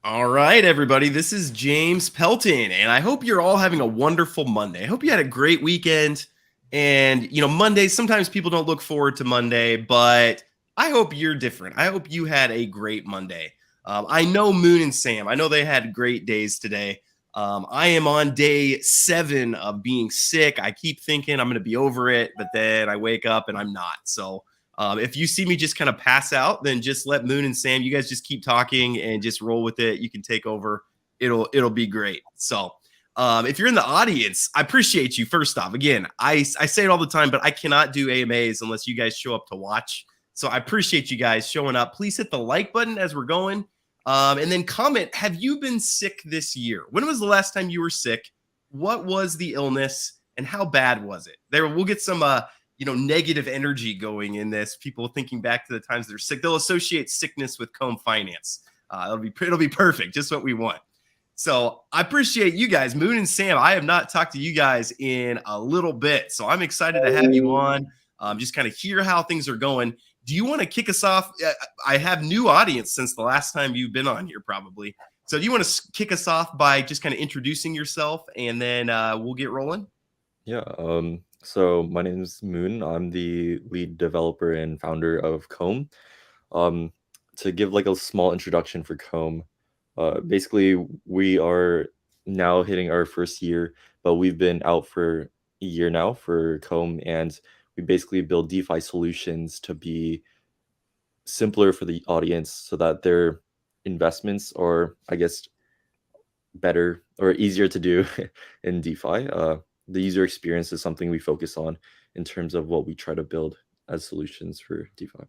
All right, everybody. This is James Pelton, and I hope you're all having a wonderful Monday. I hope you had a great weekend. And, Mondays, sometimes people don't look forward to Monday, but I hope you're different. I hope you had a great Monday. I know Moon and Sam, I know they had great days today. I am on day 7 of being sick. I keep thinking I'm going to be over it, but then I wake up and I'm not. So, if you see me just kind of pass out, then just let Moon and Sam, you guys just keep talking and just roll with it. You can take over. It'll be great. So if you're in the audience, I appreciate you. First off, again, I say it all the time, but I cannot do AMAs unless you guys show up to watch. So I appreciate you guys showing up. Please hit the like button as we're going. And then comment, have you been sick this year? When was the last time you were sick? What was the illness and how bad was it? There, we'll get some negative energy going in this. People thinking back to the times they're sick, they'll associate sickness with Comb Finance. It'll be perfect, just what we want. So I appreciate you guys, Moon and Sam. I have not talked to you guys in a little bit, so I'm excited to have you on. Just kind of hear how things are going. Do you want to kick us off? I have new audience since the last time you've been on here, probably. So do you want to kick us off by just kind of introducing yourself, and then we'll get rolling? Yeah, so my name is Moon. I'm the lead developer and founder of Comb. Um, to give like a small introduction for Comb, basically we are now hitting our first year, but we've been out for a year now for Comb, and we basically build DeFi solutions to be simpler for the audience so that their investments are, I guess, better or easier to do in DeFi. The user experience is something we focus on in terms of what we try to build as solutions for DeFi.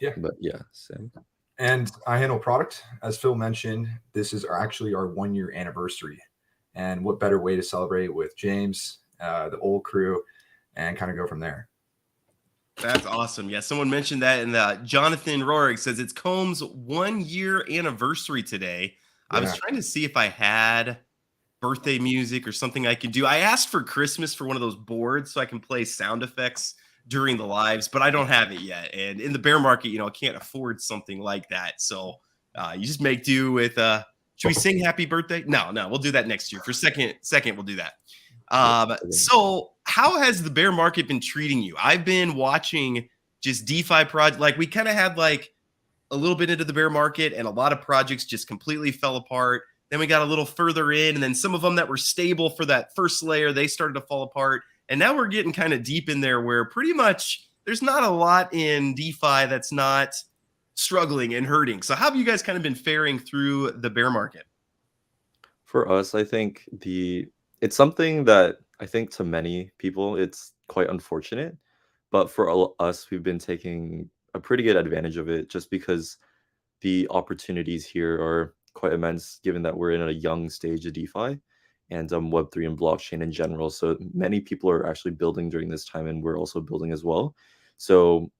Yeah. But yeah, Sam. And I handle product. As Phil mentioned, this is actually our 1-year anniversary. And what better way to celebrate with James, the old crew, and kind of go from there. That's awesome. Yeah, someone mentioned that, and Jonathan Rorig says it's Comb's 1-year anniversary today. I was trying to see if I had birthday music or something I could do. I asked for Christmas for one of those boards so I can play sound effects during the lives, but I don't have it yet. And in the bear market, I can't afford something like that. So you just make do with. Should we sing "Happy Birthday"? No, we'll do that next year. For second, we'll do that. So how has the bear market been treating you? I've been watching just DeFi project. Like we kind of had like a little bit into the bear market and a lot of projects just completely fell apart. Then we got a little further in, and then some of them that were stable for that first layer, they started to fall apart. And now we're getting kind of deep in there where pretty much there's not a lot in DeFi that's not struggling and hurting. So how have you guys kind of been faring through the bear market? For us, I think it's something that I think to many people it's quite unfortunate, but for us, we've been taking a pretty good advantage of it just because the opportunities here are quite immense, given that we're in a young stage of DeFi and Web3 and blockchain in general. So many people are actually building during this time, and we're also building as well. So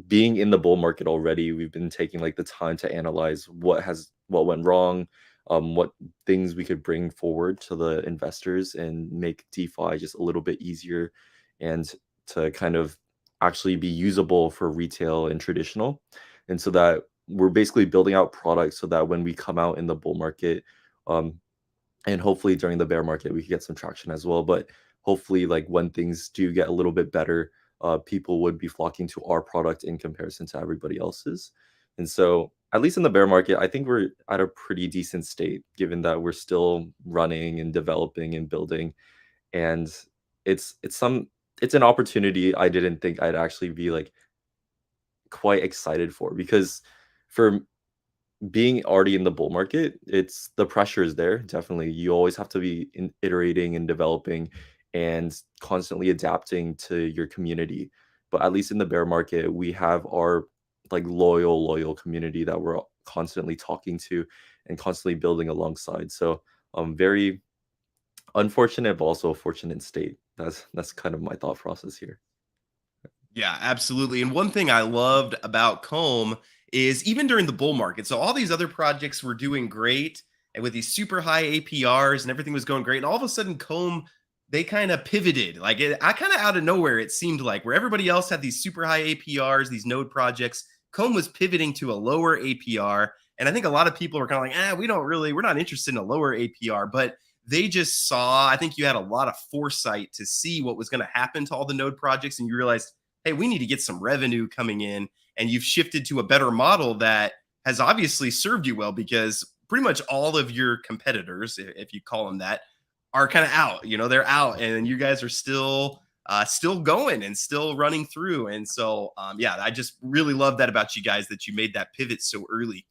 being in the bull market already, we've been taking like the time to analyze what went wrong, what things we could bring forward to the investors and make DeFi just a little bit easier and to kind of actually be usable for retail and traditional. And so that we're basically building out products so that when we come out in the bull market, and hopefully during the bear market, we can get some traction as well. But hopefully, like when things do get a little bit better, people would be flocking to our product in comparison to everybody else's. And so, at least in the bear market, I think we're at a pretty decent state, given that we're still running and developing and building. And it's an opportunity I didn't think I'd actually be like quite excited for, because for being already in the bull market, it's the pressure is there. Definitely, you always have to be iterating and developing and constantly adapting to your community. But at least in the bear market, we have our like loyal community that we're constantly talking to and constantly building alongside. So very unfortunate, but also a fortunate state. That's kind of my thought process here. Yeah, absolutely. And one thing I loved about Comb is even during the bull market. So all these other projects were doing great and with these super high APRs and everything was going great. And all of a sudden, Comb, they kind of pivoted. I kind of out of nowhere, it seemed like where everybody else had these super high APRs, these node projects, Comb was pivoting to a lower APR. And I think a lot of people are kind of like, we're not interested in a lower APR, but they just saw, I think you had a lot of foresight to see what was going to happen to all the node projects. And you realized, hey, we need to get some revenue coming in. And you've shifted to a better model that has obviously served you well, because pretty much all of your competitors, if you call them that, are kind of out. They're out, and you guys are still going and still running through. And so, yeah, I just really love that about you guys, that you made that pivot so early.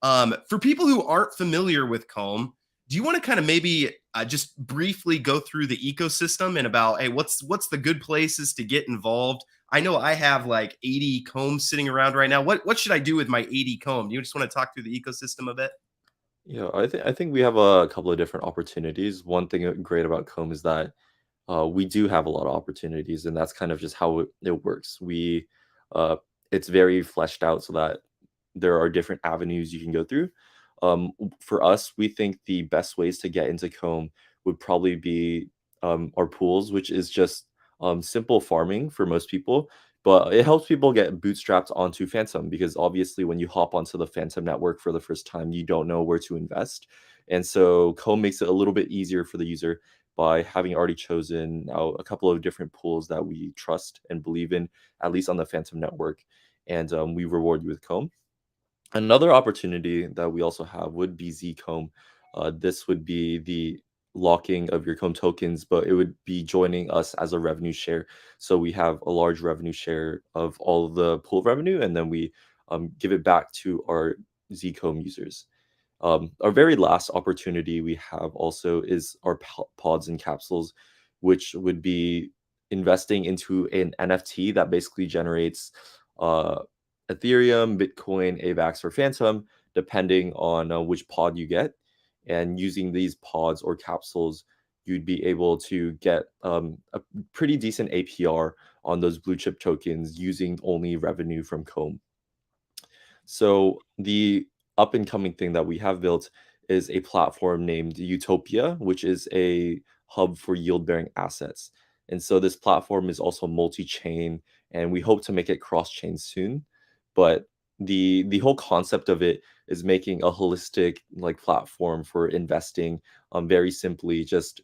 For people who aren't familiar with Comb, do you want to kind of maybe just briefly go through the ecosystem and about, hey, what's the good places to get involved? I know I have like 80 combs sitting around right now. What should I do with my 80 comb? Do you just want to talk through the ecosystem a bit? Yeah, I think we have a couple of different opportunities. One thing great about Comb is that we do have a lot of opportunities, and that's kind of just how it works. Uh, it's very fleshed out so that there are different avenues you can go through. For us, we think the best ways to get into Comb would probably be our pools, which is just simple farming for most people, but it helps people get bootstrapped onto Phantom because obviously, when you hop onto the Phantom network for the first time, you don't know where to invest. And so, Comb makes it a little bit easier for the user by having already chosen a couple of different pools that we trust and believe in, at least on the Phantom network. And we reward you with Comb. Another opportunity that we also have would be Zcomb. This would be the locking of your Comb tokens, but it would be joining us as a revenue share. So we have a large revenue share of all of the pool revenue, and then we give it back to our Zcomb users. Our very last opportunity we have also is our pods and capsules, which would be investing into an NFT that basically generates uh, Ethereum, Bitcoin, AVAX, or Phantom, depending on which pod you get. And using these pods or capsules, you'd be able to get a pretty decent APR on those blue chip tokens using only revenue from Comb. So the up and coming thing that we have built is a platform named Utopia, which is a hub for yield bearing assets. And so this platform is also multi-chain, and we hope to make it cross-chain soon. But the whole concept of it is making a holistic like platform for investing, very simply just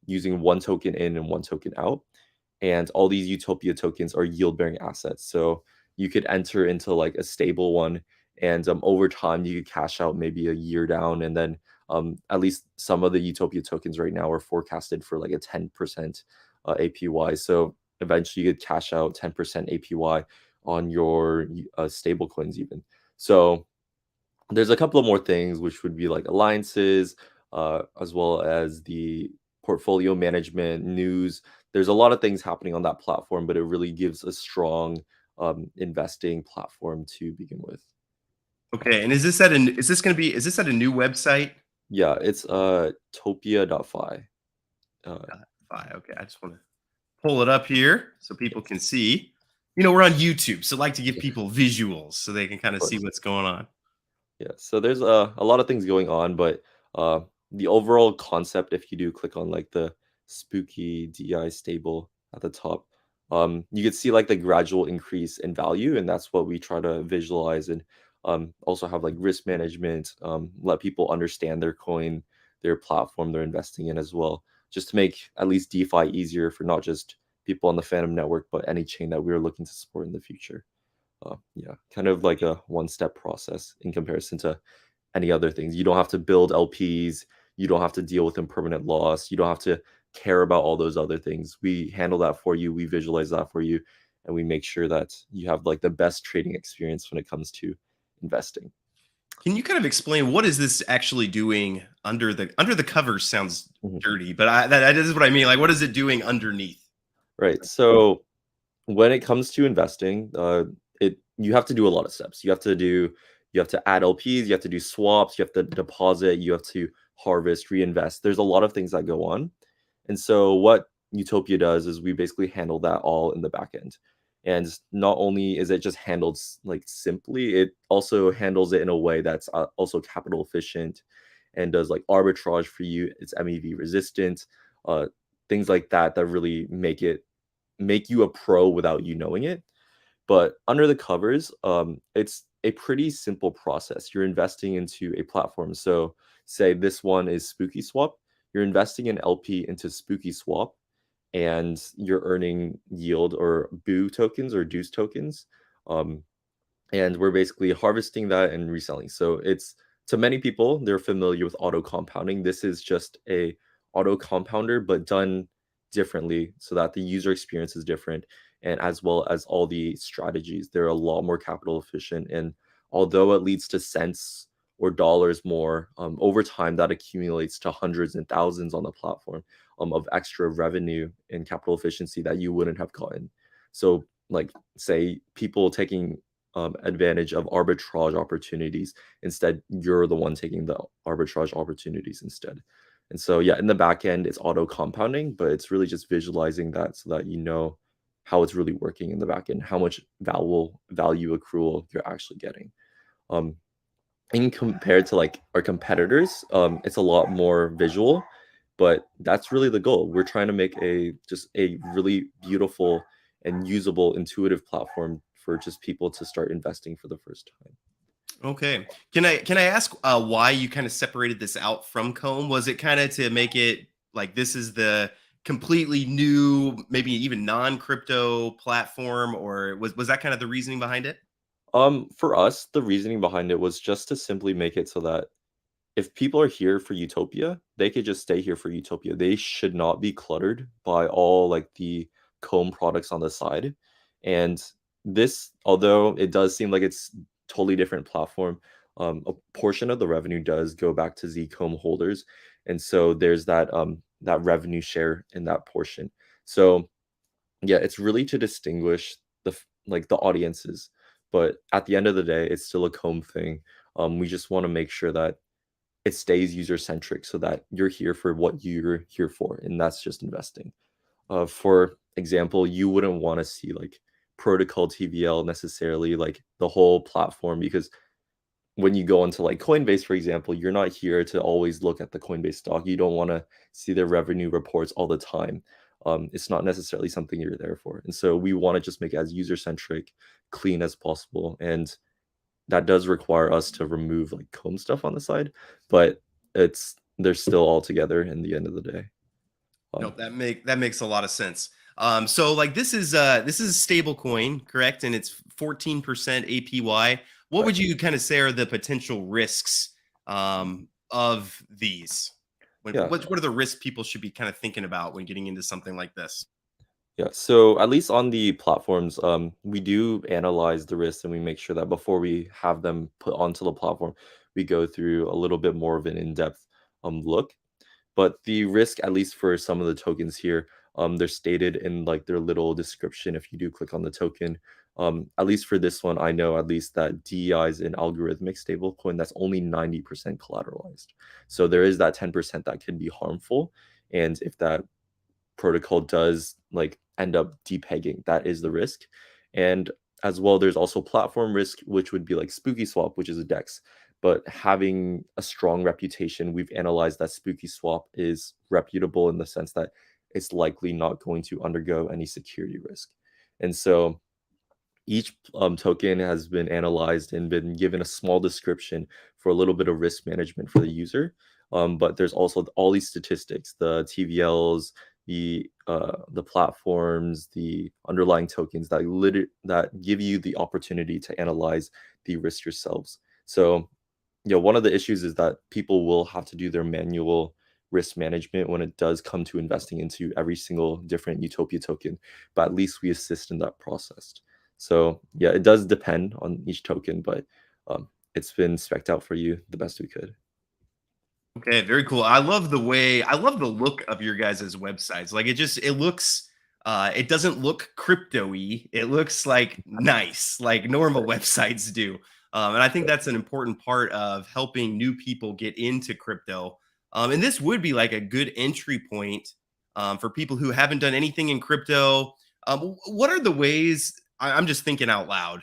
using one token in and one token out. And all these Utopia tokens are yield bearing assets. So you could enter into like a stable one, and over time you could cash out maybe a year down, and then at least some of the Utopia tokens right now are forecasted for like a 10% APY. So eventually you could cash out 10% APY on your stable coins even. So there's a couple of more things, which would be like alliances, as well as the portfolio management news. There's a lot of things happening on that platform, but it really gives a strong investing platform to begin with. Okay. And is this at a new website? Yeah, it's topia.fi. Fine. Okay. I just want to pull it up here so people can see. We're on YouTube, so I like to give people visuals so they can kind of see what's going on. Yeah, so there's a lot of things going on, but uh, the overall concept, if you do click on like the spooky DI stable at the top, you can see like the gradual increase in value, and that's what we try to visualize, and also have like risk management, let people understand their coin, their platform they're investing in as well, just to make at least DeFi easier for not just people on the Phantom network, but any chain that we're looking to support in the future. Yeah, kind of like a one-step process in comparison to any other things. You don't have to build LPs. You don't have to deal with impermanent loss. You don't have to care about all those other things. We handle that for you. We visualize that for you, and we make sure that you have like the best trading experience when it comes to investing. Can you kind of explain what is this actually doing under the covers? Sounds Mhm. dirty, but that is what I mean. Like, what is it doing underneath? Right. So when it comes to investing, it you have to do a lot of steps. You have to add LPs, you have to do swaps, you have to deposit, you have to harvest, reinvest. There's a lot of things that go on. And so what Utopia does is we basically handle that all in the back end. And not only is it just handled like simply, it also handles it in a way that's also capital efficient and does like arbitrage for you. It's MEV resistant, uh, things like that that really make you a pro without you knowing it. But under the covers, it's a pretty simple process. You're investing into a platform. So say this one is Spooky Swap. You're investing an LP into Spooky Swap, and you're earning yield or Boo tokens or Deuce tokens. And we're basically harvesting that and reselling. So it's, to many people, they're familiar with auto compounding. This is just a auto compounder, but done differently so that the user experience is different, and as well as all the strategies, they're a lot more capital efficient. And although it leads to cents or dollars more, over time that accumulates to hundreds and thousands on the platform, of extra revenue and capital efficiency that you wouldn't have gotten. So like say people taking advantage of arbitrage opportunities. Instead, you're the one taking the arbitrage opportunities instead. And so, yeah, in the back end, it's auto compounding, but it's really just visualizing that so that you know how it's really working in the back end, how much value accrual you're actually getting. And compared to like our competitors, it's a lot more visual, but that's really the goal. We're trying to make just a really beautiful and usable, intuitive platform for just people to start investing for the first time. Okay. Can I ask why you kind of separated this out from Comb? Was it kind of to make it like this is the completely new, maybe even non-crypto platform, or was that kind of the reasoning behind it? For us, the reasoning behind it was just to simply make it so that if people are here for Utopia, they could just stay here for Utopia. They should not be cluttered by all like the Comb products on the side. And this, although it does seem like it's totally different platform, a portion of the revenue does go back to Zcomb holders, and so there's that revenue share in that portion. So yeah, it's really to distinguish the audiences, but at the end of the day, it's still a Comb thing. We just want to make sure that it stays user centric so that you're here for what you're here for, and that's just investing. For example, you wouldn't want to see like protocol TVL necessarily, like the whole platform, because when you go into like Coinbase, for example, you're not here to always look at the Coinbase stock. You don't want to see their revenue reports all the time. It's not necessarily something you're there for. And so we want to just make it as user centric, clean as possible. And that does require us to remove like Comb stuff on the side, but they're still all together in the end of the day. No, that makes a lot of sense. So like this is a stable coin, correct? And it's 14% APY. What would you kind of say are the potential risks of these? Yeah. What are the risks people should be kind of thinking about when getting into something like this? Yeah, so at least on the platforms, we do analyze the risks and we make sure that before we have them put onto the platform, we go through a little bit more of an in-depth look. But the risk, at least for some of the tokens here, they're stated in like their little description. If you do click on the token, at least for this one, I know at least that DEI is an algorithmic stablecoin that's only 90% collateralized. So there is that 10% that can be harmful. And if that protocol does like end up depegging, that is the risk. And as well, there's also platform risk, which would be like Spooky Swap, which is a DEX. But having a strong reputation, we've analyzed that Spooky Swap is reputable in the sense that it's likely not going to undergo any security risk. And so each token has been analyzed and been given a small description for a little bit of risk management for the user. But there's also all these statistics, the TVLs, the platforms, the underlying tokens that give you the opportunity to analyze the risk yourselves. So one of the issues is that people will have to do their manual risk management when it does come to investing into every single different Utopia token, but at least we assist in that process. So yeah, it does depend on each token, but it's been spec'd out for you the best we could. Okay, very cool. I love the look of your guys' websites. Like it looks it doesn't look crypto-y. It looks like nice, like normal websites do. And I think that's an important part of helping new people get into crypto. And this would be like a good entry point for people who haven't done anything in crypto. What are the ways? I'm just thinking out loud.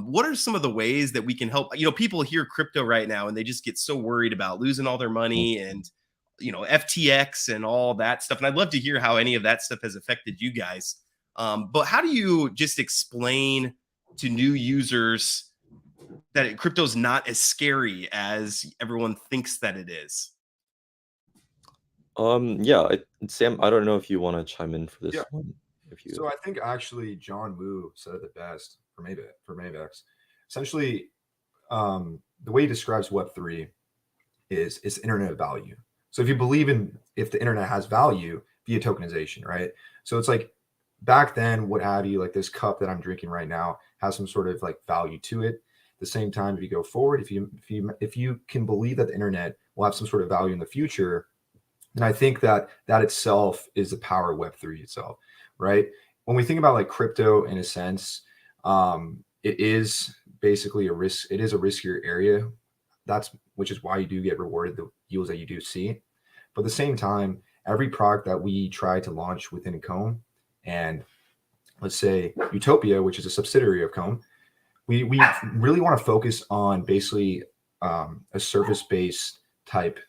What are some of the ways that we can help? People hear crypto right now and they just get so worried about losing all their money and FTX and all that stuff. And I'd love to hear how any of that stuff has affected you guys. But how do you just explain to new users crypto's not as scary as everyone thinks that it is? Yeah, Sam, I don't know if you want to chime in for Yeah. this one. If you, So I think actually John Woo said it the best for Mavex. Essentially, the way he describes Web3 is it's internet of value. So if you believe in if the internet has value via tokenization, right? So it's like back then, what have you, like this cup that I'm drinking right now has some sort of like value to it. At the same time, if you go forward, if you can believe that the internet will have some sort of value in the future, and I think that that itself is the power of Web3 itself, right? When we think about like crypto in a sense, it is basically a risk. It is a riskier area. That's which is why you do get rewarded the yields that you do see. But at the same time, every product that we try to launch within Comb, and let's say Utopia, which is a subsidiary of Comb, we really want to focus on basically a service-based type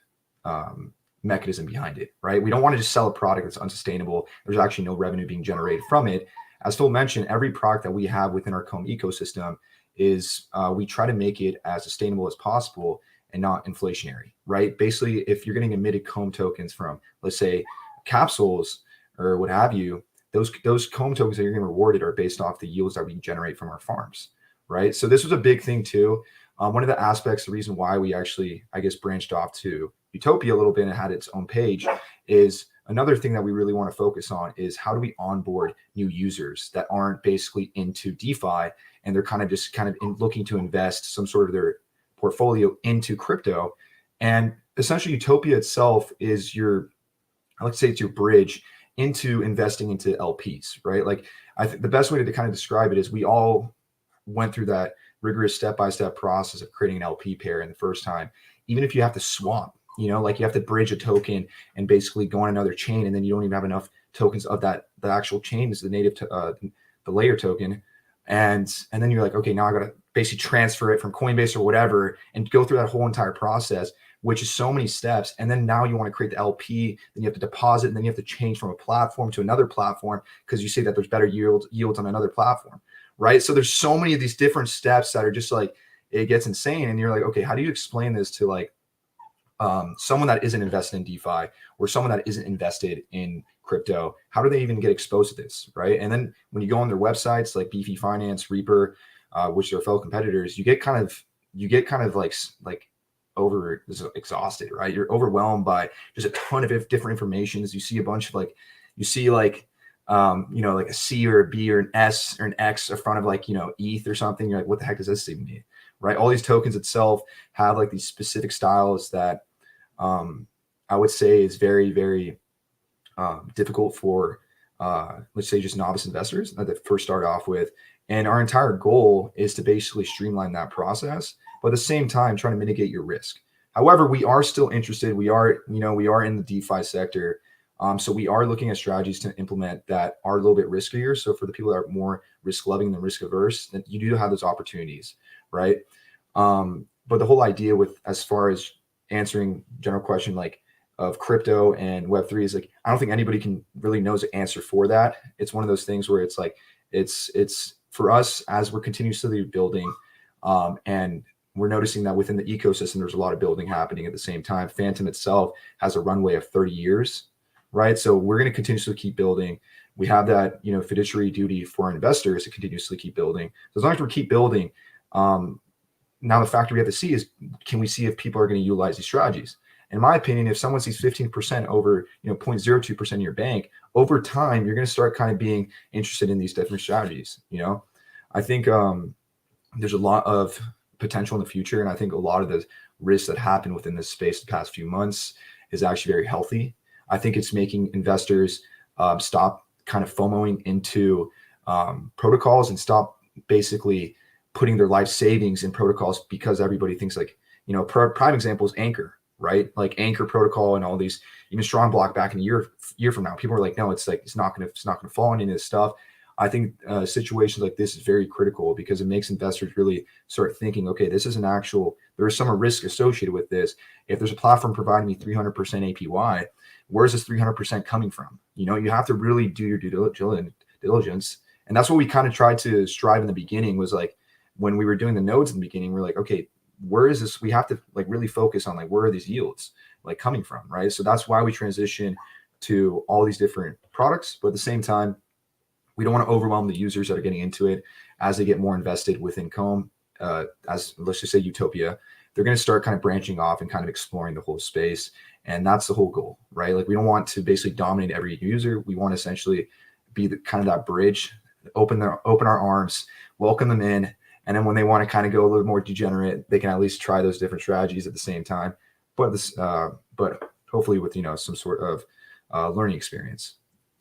mechanism behind it, right? We don't want to just sell a product that's unsustainable. There's actually no revenue being generated from it. As Phil mentioned, every product that we have within our Comb ecosystem is we try to make it as sustainable as possible and not inflationary, right? Basically, if you're getting emitted Comb tokens from, let's say, capsules or what have you, those Comb tokens that you're getting rewarded are based off the yields that we generate from our farms, right? So this was a big thing too. One of the aspects, the reason why we actually, I guess, branched off to Utopia a little bit and had its own page is another thing that we really want to focus on is how do we onboard new users that aren't basically into DeFi and they're kind of looking to invest some sort of their portfolio into crypto. And essentially Utopia itself is I like to say it's your bridge into investing into LPs, right? Like I think the best way to kind of describe it is we all went through that rigorous step-by-step process of creating an LP pair in the first time. Even if you have to swap, like you have to bridge a token and basically go on another chain, and then you don't even have enough tokens of the actual chain is the native the layer token, and then you're like, okay, now I got to basically transfer it from Coinbase or whatever and go through that whole entire process, which is so many steps. And then now you want to create the LP, then you have to deposit, and then you have to change from a platform to another platform because you see that there's better yields on another platform, right? So there's so many of these different steps that are just like, it gets insane. And you're like, okay, how do you explain this to like someone that isn't invested in DeFi or someone that isn't invested in crypto? How do they even get exposed to this, right? And then when you go on their websites like Beefy Finance, Reaper, which are fellow competitors, you get kind of like over exhausted, right? You're overwhelmed by just a ton of different informations. You see a bunch of like like a C or a B or an S or an X in front of like, ETH or something. You're like, what the heck does this even mean? Right? All these tokens itself have like these specific styles that I would say is very, very difficult for, let's say, just novice investors that first start off with. And our entire goal is to basically streamline that process, but at the same time, trying to mitigate your risk. However, we are still interested. We are in the DeFi sector. So we are looking at strategies to implement that are a little bit riskier. So for the people that are more risk loving than risk averse, then you do have those opportunities, right? But the whole idea with, as far as answering general question, like of crypto and Web3 is like, I don't think anybody can really knows the answer for that. It's one of those things where it's like, it's for us as we're continuously building, and we're noticing that within the ecosystem, there's a lot of building happening at the same time. Phantom itself has a runway of 30 years, right? So we're going to continuously keep building. We have that, fiduciary duty for our investors to continuously keep building. So as long as we keep building, now the factor we have to see is, can we see if people are going to utilize these strategies? In my opinion, if someone sees 15% over, 0.02% of your bank, over time, you're going to start kind of being interested in these different strategies. I think there's a lot of potential in the future. And I think a lot of the risks that happened within this space the past few months is actually very healthy. I think it's making investors stop kind of FOMOing into protocols and stop basically putting their life savings in protocols because everybody thinks like, prime example is Anchor, right? Like Anchor protocol and all these, even Strong Block back in a year from now, people are like, no, it's not going to fall into this stuff. I think situations like this is very critical because it makes investors really start thinking, okay, this is there is some risk associated with this. If there's a platform providing me 300% APY, where's this 300% coming from? You have to really do your due diligence. And that's what we kind of tried to strive in the beginning, was like, when we were doing the nodes in the beginning, we're like, okay, where is this? We have to like really focus on like, where are these yields like coming from, right? So that's why we transition to all these different products, but at the same time, we don't want to overwhelm the users that are getting into it as they get more invested within Comb. As let's just say Utopia, they're going to start kind of branching off and kind of exploring the whole space, and that's the whole goal, right? Like we don't want to basically dominate every user. We want to essentially be the kind of that bridge, open our arms, welcome them in, and then when they want to kind of go a little more degenerate, they can at least try those different strategies at the same time. But but hopefully with some sort of learning experience.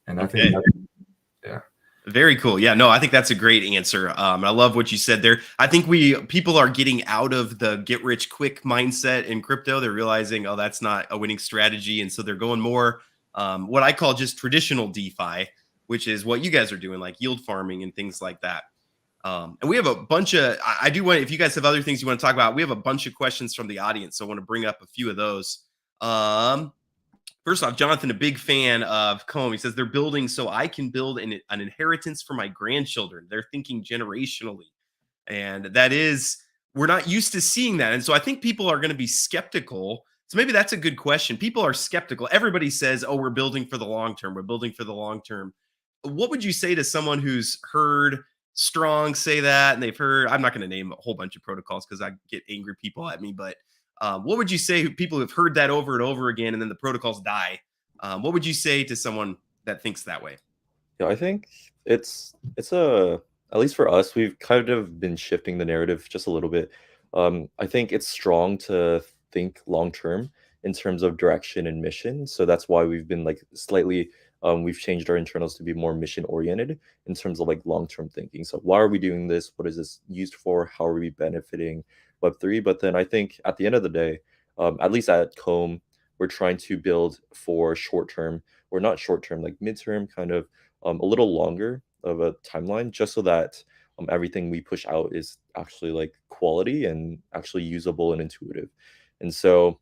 And I think yeah. Very cool. Yeah, no, I think that's a great answer. I love what you said there. I think people are getting out of the get rich quick mindset in crypto. They're realizing, oh, that's not a winning strategy. And so they're going more what I call just traditional DeFi, which is what you guys are doing, like yield farming and things like that. And we have a bunch of, I do want, if you guys have other things you want to talk about, we have a bunch of questions from the audience. So I want to bring up a few of those. First off, Jonathan, a big fan of Comb. He says they're building so I can build an inheritance for my grandchildren. They're thinking generationally. And that is, we're not used to seeing that. And so I think people are going to be skeptical. So maybe that's a good question. People are skeptical. Everybody says, oh, we're building for the long term. We're building for the long term. What would you say to someone who's heard Strong say that, and they've heard, I'm not going to name a whole bunch of protocols because I get angry people at me, but what would you say to people who've heard that over and over again and then the protocols die? What would you say to someone that thinks that way? Yeah, I think it's at least for us, we've kind of been shifting the narrative just a little bit. I think it's strong to think long term in terms of direction and mission. So that's why we've been like slightly we've changed our internals to be more mission oriented in terms of like long term thinking. So why are we doing this? What is this used for? How are we benefiting Web3? But then I think at the end of the day, at least at Comb, we're trying to build for short term, or not short term, like midterm, kind of a little longer of a timeline, just so that everything we push out is actually like quality and actually usable and intuitive. And so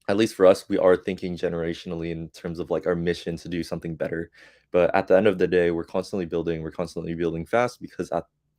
at least for us, we are thinking generationally in terms of like our mission to do something better. But at the end of the day, we're constantly building fast because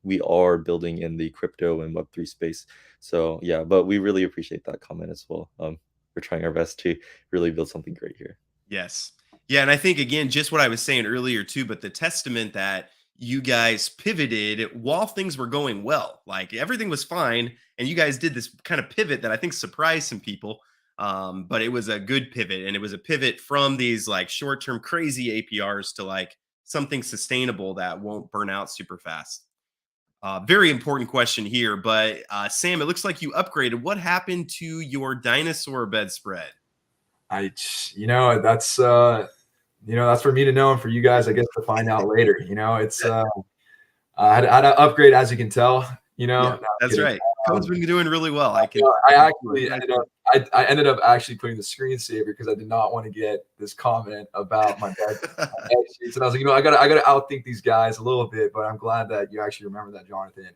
we are building in the crypto and Web3 space. So yeah, but we really appreciate that comment as well. We're trying our best to really build something great here. Yes. Yeah. And I think, again, just what I was saying earlier, too, but the testament that you guys pivoted while things were going well, like everything was fine. And you guys did this kind of pivot that I think surprised some people. But it was a good pivot, and it was a pivot from these like short-term crazy APRs to like something sustainable that won't burn out super fast. Very important question here, but Sam, it looks like you upgraded. What happened to your dinosaur bedspread? That's that's for me to know and for you guys, I guess, to find out later. It's I had to upgrade, as you can tell. Yeah, that's right. Code's been doing really well. I ended up actually putting the screensaver because I did not want to get this comment about my bed sheets, and I was like, I gotta outthink these guys a little bit. But I'm glad that you actually remember that, Jonathan.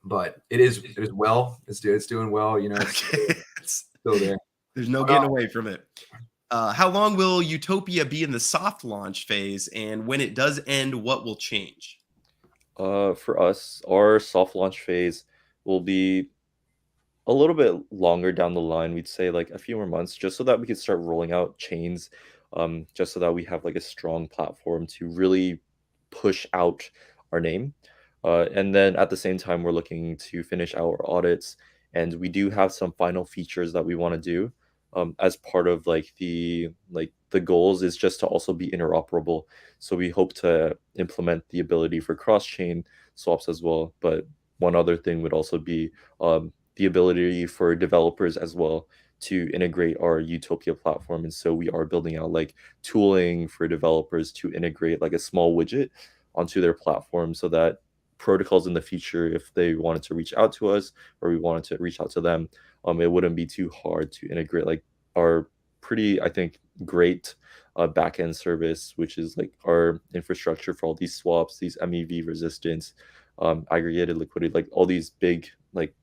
But it is well. It's doing well. It's still there. There's no getting away from it. How long will Utopia be in the soft launch phase, and when it does end, what will change? For us, our soft launch phase will be a little bit longer down the line. We'd say like a few more months, just so that we could start rolling out chains, just so that we have like a strong platform to really push out our name. And then at the same time, we're looking to finish our audits, and we do have some final features that we want to do. As part of like the goals is just to also be interoperable. So we hope to implement the ability for cross-chain swaps as well. But one other thing would also be the ability for developers as well to integrate our Utopia platform. And so we are building out like tooling for developers to integrate like a small widget onto their platform, so that protocols in the future, if they wanted to reach out to us or we wanted to reach out to them, it wouldn't be too hard to integrate like our pretty, I think, great backend service, which is like our infrastructure for all these swaps, these MEV resistance, aggregated liquidity, like all these big like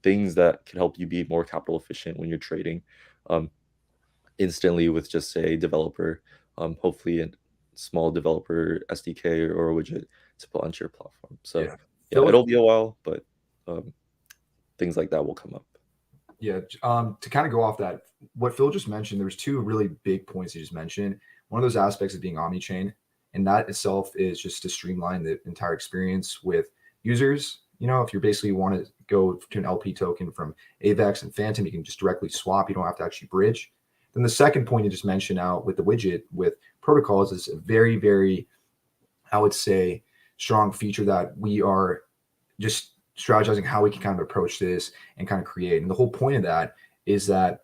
things that can help you be more capital efficient when you're trading instantly with just a developer, hopefully a small developer SDK or a widget to put onto your platform. So yeah, Phil, it'll be a while, but things like that will come up. yeah, to kind of go off that, what Phil just mentioned, there's two really big points he just mentioned. One of those aspects of being omni-chain, and that itself is just to streamline the entire experience with users. You know, if you basically want to go to an LP token from AVAX and Phantom, you can just directly swap. You don't have to actually bridge. Then the second point you just mentioned out with the widget with protocols is a very, very, I would say, strong feature that we are just strategizing how we can kind of approach this and kind of create. And the whole point of that is that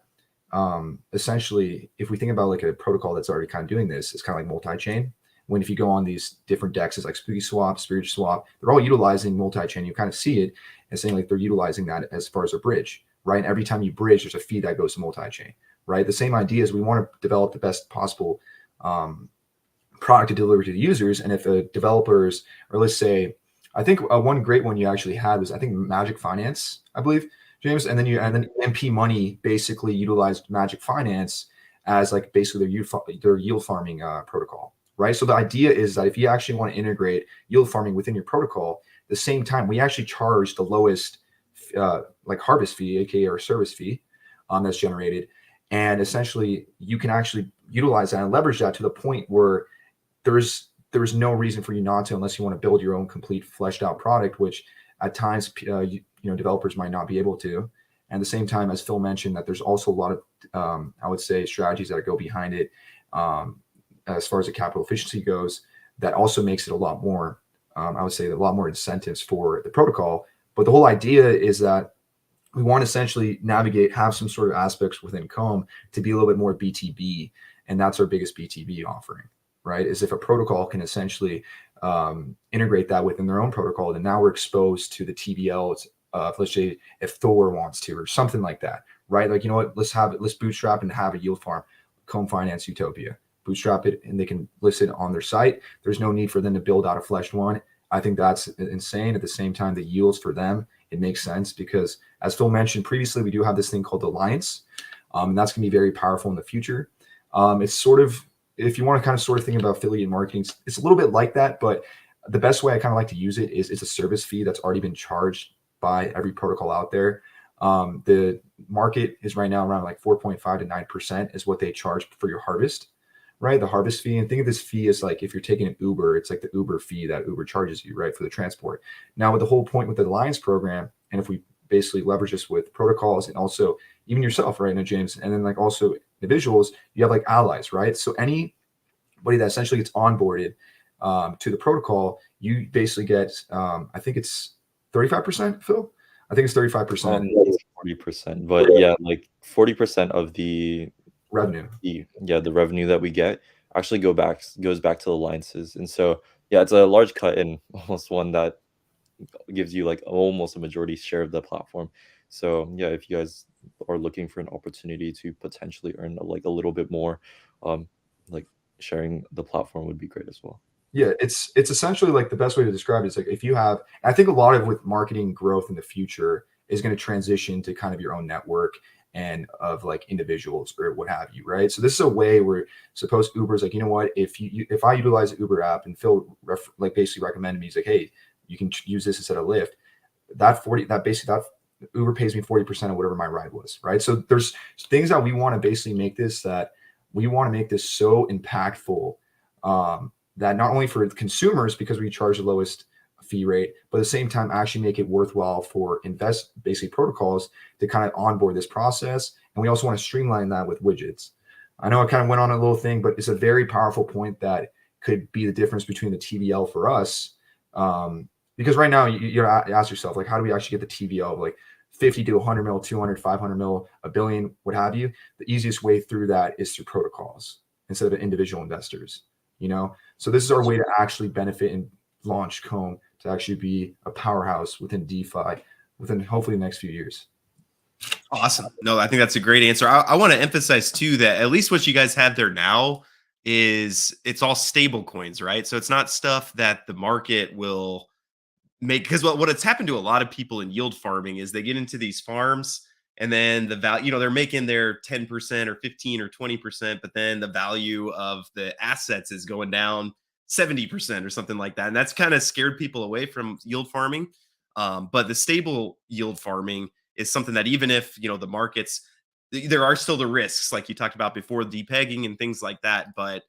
essentially, if we think about like a protocol that's already kind of doing this, it's kind of like multi-chain. When if you go on these different dexes like Spooky Swap, Spirit Swap, they're all utilizing multi-chain. You kind of see it and saying like they're utilizing that as far as a bridge, right? And every time you bridge, there's a fee that goes to multi-chain, right? The same idea is we want to develop the best possible product to deliver to the users. And if a developers, or let's say, I think one great one you actually had was I think Magic Finance, I believe, James, and then MP Money basically utilized Magic Finance as like basically their yield farming protocol, right? So the idea is that if you actually want to integrate yield farming within your protocol, at the same time we actually charge the lowest like harvest fee, aka our service fee, that's generated, and essentially you can actually utilize that and leverage that to the point where there's no reason for you not to, unless you want to build your own complete fleshed out product, which at times developers might not be able to. And at the same time, as Phil mentioned, that there's also a lot of I would say strategies that go behind it as far as the capital efficiency goes, that also makes it a lot more I would say a lot more incentives for the protocol. But the whole idea is that we want to essentially have some sort of aspects within Comb to be a little bit more BTB, and that's our biggest BTB offering, right? Is if a protocol can essentially integrate that within their own protocol, then now we're exposed to the TVLs. Let's say if Thor wants to, or something like that, right? Like, you know what, let's bootstrap and have a yield farm, Comb Finance Utopia, bootstrap it, and they can list it on their site. There's no need for them to build out a fleshed one. I think that's insane. At the same time, the yields for them, it makes sense because, as Phil mentioned previously, we do have this thing called Alliance, and that's going to be very powerful in the future. It's sort of, if you want to kind of sort of think about affiliate marketing, it's a little bit like that, but the best way I kind of like to use it is it's a service fee that's already been charged by every protocol out there. The market is right now around like 4.5 to 9% is what they charge for your harvest, right? The harvest fee. And think of this fee as like if you're taking an Uber, it's like the Uber fee that Uber charges you, right, for the transport. Now, with the whole point with the Alliance program, and if we basically leverage this with protocols and also even yourself, right now, James, and then like also individuals, you have like allies, right? So anybody that essentially gets onboarded to the protocol, you basically get, I think it's 35%, Phil? I think it's 35%. 40%, but yeah, like 40% of the Revenue. The revenue that we get actually goes back to the alliances. And so yeah, it's a large cut and almost one that gives you like almost a majority share of the platform. So yeah, if you guys are looking for an opportunity to potentially earn like a little bit more, like sharing the platform would be great as well. Yeah, it's essentially like the best way to describe it is like if you have, I think a lot of with marketing growth in the future is going to transition to kind of your own network and of like individuals or what have you, right? So this is a way where suppose Uber's like, you know what, if I utilize the Uber app and Phil like basically recommended me, he's like, hey, you can use this instead of Lyft. That Uber pays me 40% of whatever my ride was, right? So there's things that we want to basically make this so impactful that not only for consumers because we charge the lowest fee rate, but at the same time actually make it worthwhile for basically protocols to kind of onboard this process. And we also want to streamline that with widgets. I know I kind of went on a little thing, but it's a very powerful point that could be the difference between the TVL for us. Because right now you ask yourself, like, how do we actually get the TVL of like 50 to 100 mil, 200, 500 mil, a billion, what have you? The easiest way through that is through protocols instead of individual investors, you know? So this is our way to actually benefit and launch Comb to actually be a powerhouse within DeFi within hopefully the next few years. Awesome. No, I think that's a great answer. I want to emphasize too that at least what you guys have there now is it's all stable coins, right? So it's not stuff that the market will make, because what it's happened to a lot of people in yield farming is they get into these farms and then the value, they're making their 10% or 15 or 20%, but then the value of the assets is going down 70% or something like that. And that's kind of scared people away from yield farming. But the stable yield farming is something that even if, the markets, there are still the risks like you talked about before, depegging and things like that. But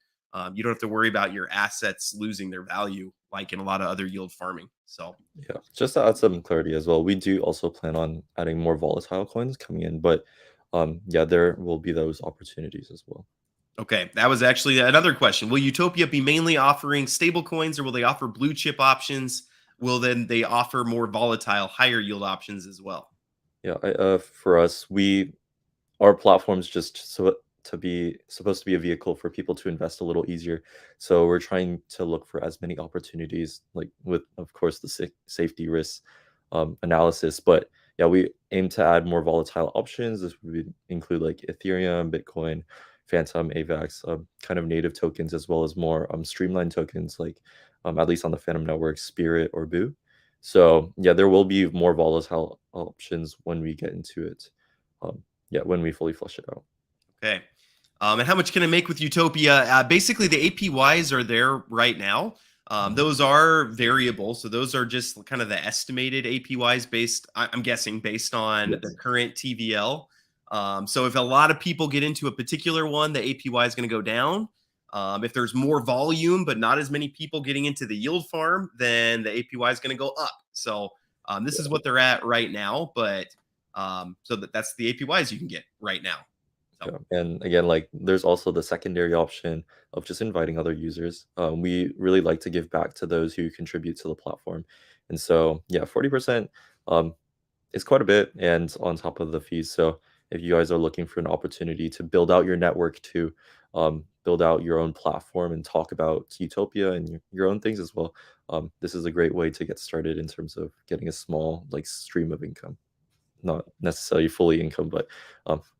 you don't have to worry about your assets losing their value like in a lot of other yield farming. So Yeah, just to add some clarity as well, we do also plan on adding more volatile coins coming in, but yeah, there will be those opportunities as well. okay, that was actually another question. Will Utopia be mainly offering stable coins, or will they offer blue chip options? Will then they offer more volatile, higher yield options as well? Yeah, for us, our platform's just to be supposed to be a vehicle for people to invest a little easier. So we're trying to look for as many opportunities, like with, of course, the safety risk analysis. But yeah, we aim to add more volatile options. This would include like Ethereum, Bitcoin, Phantom, AVAX, kind of native tokens, as well as more streamlined tokens, like at least on the Phantom network, Spirit or Boo. So yeah, there will be more volatile options when we get into it. Yeah, when we fully flush it out. Okay. And how much can I make with Utopia? Basically, the APYs are there right now. Those are variable. So those are just kind of the estimated APYs based, I'm guessing, based on Yes. the current TVL. So if a lot of people get into a particular one, the APY is going to go down. If there's more volume, but not as many people getting into the yield farm, then the APY is going to go up. So this is what they're at right now. But so that's the APYs you can get right now. So. Yeah. And again, like there's also the secondary option of just inviting other users. We really like to give back to those who contribute to the platform. And so, yeah, 40% is quite a bit, and on top of the fees. So if you guys are looking for an opportunity to build out your network, to build out your own platform and talk about Utopia and your own things as well, this is a great way to get started in terms of getting a small like stream of income. Not necessarily fully income, but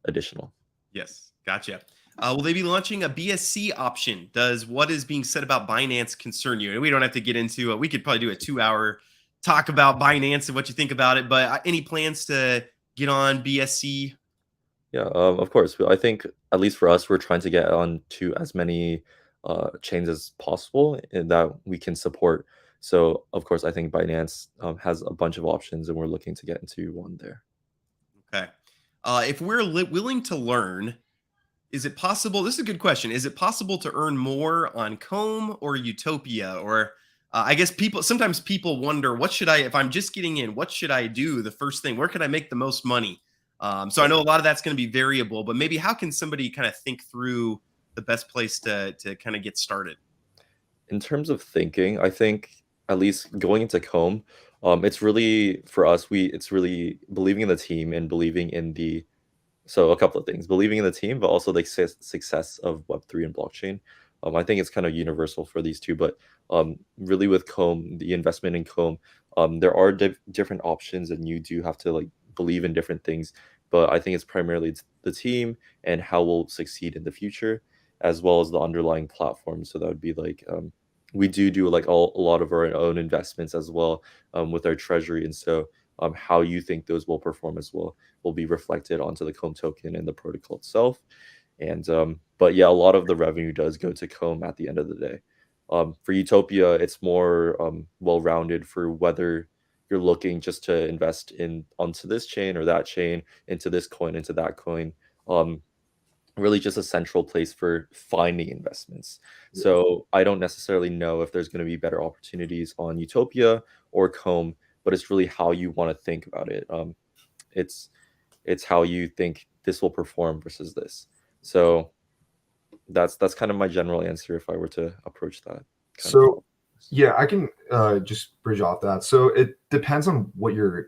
additional. Yes, gotcha. Will they be launching a BSC option? Does what is being said about Binance concern you? And we don't have to get into it. We could probably do a 2-hour talk about Binance and what you think about it. But any plans to get on BSC? Yeah, of course. I think at least for us, we're trying to get on to as many chains as possible and that we can support. So, of course, I think Binance has a bunch of options, and we're looking to get into one there. Okay. If we're willing to learn, is it possible? This is a good question. Is it possible to earn more on Comb or Utopia? Or I guess sometimes people wonder, if I'm just getting in, what should I do? The first thing, where can I make the most money? So I know a lot of that's going to be variable, but maybe how can somebody kind of think through the best place to kind of get started? In terms of thinking, I think at least going into Comb, it's really for us. It's really believing in the team and believing in the. So a couple of things: believing in the team, but also the success of Web3 and blockchain. I think it's kind of universal for these two, but really with Comb, the investment in Comb, there are different options, and you do have to like believe in different things. But I think it's primarily the team and how we'll succeed in the future, as well as the underlying platform. So that would be like we do like a lot of our own investments as well with our treasury, and so how you think those will perform as well will be reflected onto the Comb token and the protocol itself. And but yeah, a lot of the revenue does go to Comb at the end of the day. For Utopia, it's more well-rounded for whether you're looking just to invest in onto this chain or that chain, into this coin, into that coin. Really just a central place for finding investments. So I don't necessarily know if there's going to be better opportunities on Utopia or Comb, but it's really how you want to think about it. It's how you think this will perform versus this. So that's kind of my general answer if I were to approach that. So yeah, I can just bridge off that. So it depends on what your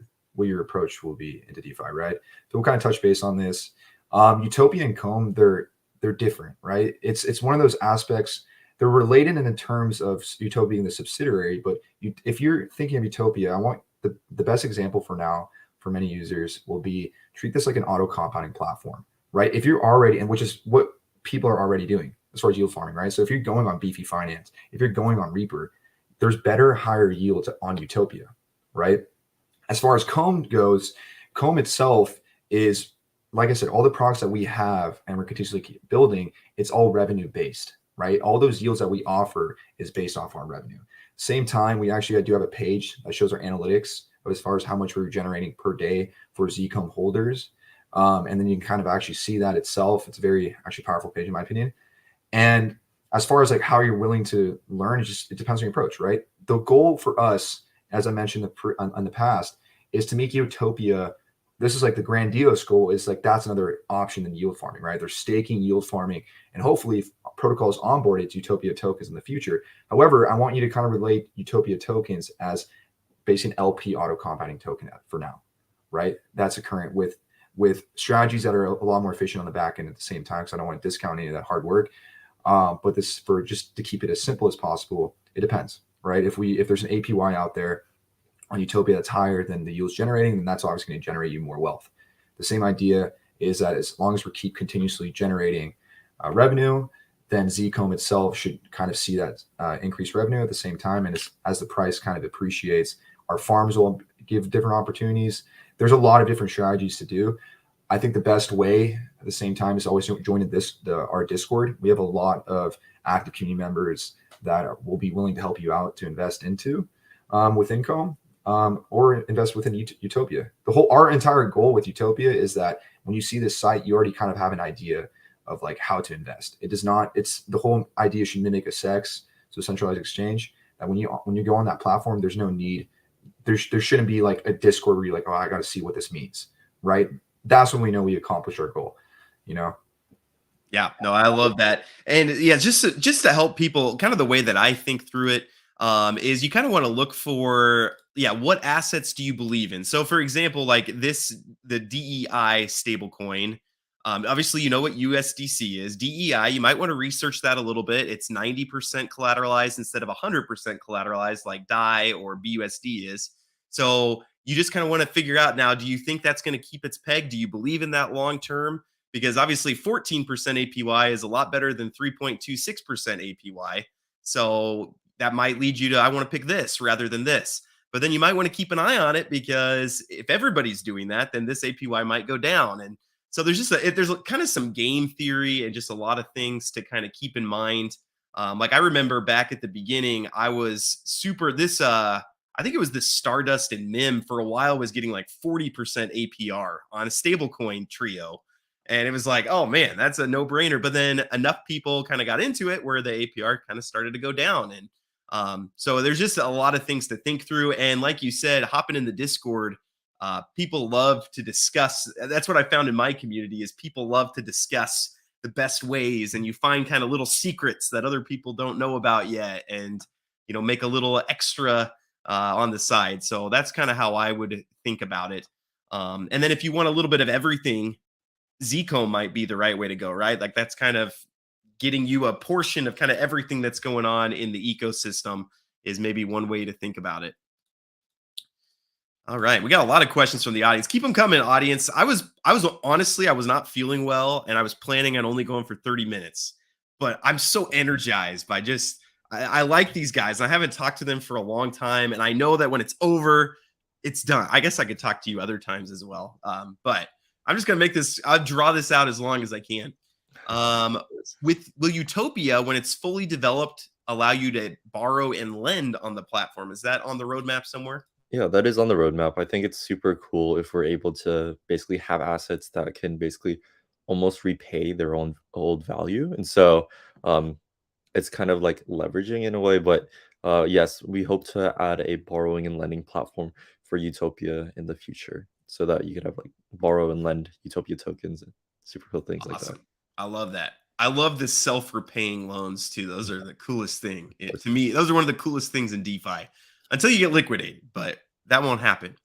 approach will be into DeFi, right? So we'll kind of touch base on this. Utopia and Comb, they're different, right? It's one of those aspects. They're related in the terms of Utopia being the subsidiary, but if you're thinking of Utopia, I want the best example for now for many users will be treat this like an auto compounding platform, right? If you're already, and which is what people are already doing as far as yield farming, right? So if you're going on Beefy Finance, if you're going on Reaper, there's better, higher yields on Utopia, right? As far as Comb goes, Comb itself is, like I said, all the products that we have and we're continuously building, it's all revenue based, right? All those yields that we offer is based off our revenue. Same time, we actually do have a page that shows our analytics as far as how much we're generating per day for Zcom holders. And then you can kind of actually see that itself. It's a very actually powerful page in my opinion. And as far as like how you're willing to learn, it depends on your approach, right? The goal for us, as I mentioned in the past, is to make Utopia. This is like the grandiose goal is like that's another option than yield farming, right? They're staking, yield farming, and hopefully if protocols onboarded to Utopia tokens in the future. However, I want you to kind of relate Utopia tokens as basically an LP auto compounding token for now, right? That's a current with strategies that are a lot more efficient on the back end at the same time. Because I don't want to discount any of that hard work. But this, for just to keep it as simple as possible, it depends, right? If there's an APY out there on Utopia that's higher than the yields generating, then that's obviously going to generate you more wealth. The same idea is that as long as we keep continuously generating revenue, then Zcom itself should kind of see that increased revenue at the same time. And as the price kind of appreciates, our farms will give different opportunities. There's a lot of different strategies to do. I think the best way at the same time is always joining our Discord. We have a lot of active community members that will be willing to help you out to invest into with income or invest within Utopia. Our entire goal with Utopia is that when you see this site, you already kind of have an idea of like how to invest. It's the whole idea should mimic a SEX, so centralized exchange. That when you go on that platform, there's no need. There shouldn't be like a Discord where you're like, oh, I got to see what this means, right? That's when we know we accomplished our goal, Yeah, no, I love that. And yeah, just to help people, kind of the way that I think through it is you kind of want to look for, what assets do you believe in? So for example, like the DEI stablecoin, obviously, you know what USDC is. DEI, you might want to research that a little bit. It's 90% collateralized instead of 100% collateralized like DAI or BUSD is. So you just kind of want to figure out now, do you think that's going to keep its peg? Do you believe in that long term? Because obviously 14% APY is a lot better than 3.26% APY. So that might lead you to, I want to pick this rather than this. But then you might want to keep an eye on it because if everybody's doing that, then this APY might go down. And so there's kind of some game theory and just a lot of things to kind of keep in mind. Like I remember back at the beginning, I was I think it was the Stardust and MIM for a while was getting like 40% APR on a stablecoin trio. And it was like, oh man, that's a no brainer. But then enough people kind of got into it where the APR kind of started to go down. And so there's just a lot of things to think through. And like you said, hopping in the Discord, people love to discuss. That's what I found in my community is people love to discuss the best ways, and you find kind of little secrets that other people don't know about yet, and make a little extra on the side. So that's kind of how I would think about it. And then if you want a little bit of everything, Zcom might be the right way to go, right? Like that's kind of getting you a portion of kind of everything that's going on in the ecosystem is maybe one way to think about it. All right, we got a lot of questions from the audience. Keep them coming, audience. I was honestly, I was not feeling well, and I was planning on only going for 30 minutes. But I'm so energized by I like these guys. I haven't talked to them for a long time, and I know that when it's over, it's done. I guess I could talk to you other times as well. But I'm just gonna I'll draw this out as long as I can. Will Utopia, when it's fully developed, allow you to borrow and lend on the platform? Is that on the roadmap somewhere? Yeah, that is on the roadmap. I think it's super cool if we're able to basically have assets that can basically almost repay their own old value. And so it's kind of like leveraging in a way. But yes, we hope to add a borrowing and lending platform for Utopia in the future so that you can have like borrow and lend Utopia tokens and super cool things like that. I love that. I love the self-repaying loans too. Those are the coolest thing. To me, those are one of the coolest things in DeFi until you get liquidated, but that won't happen.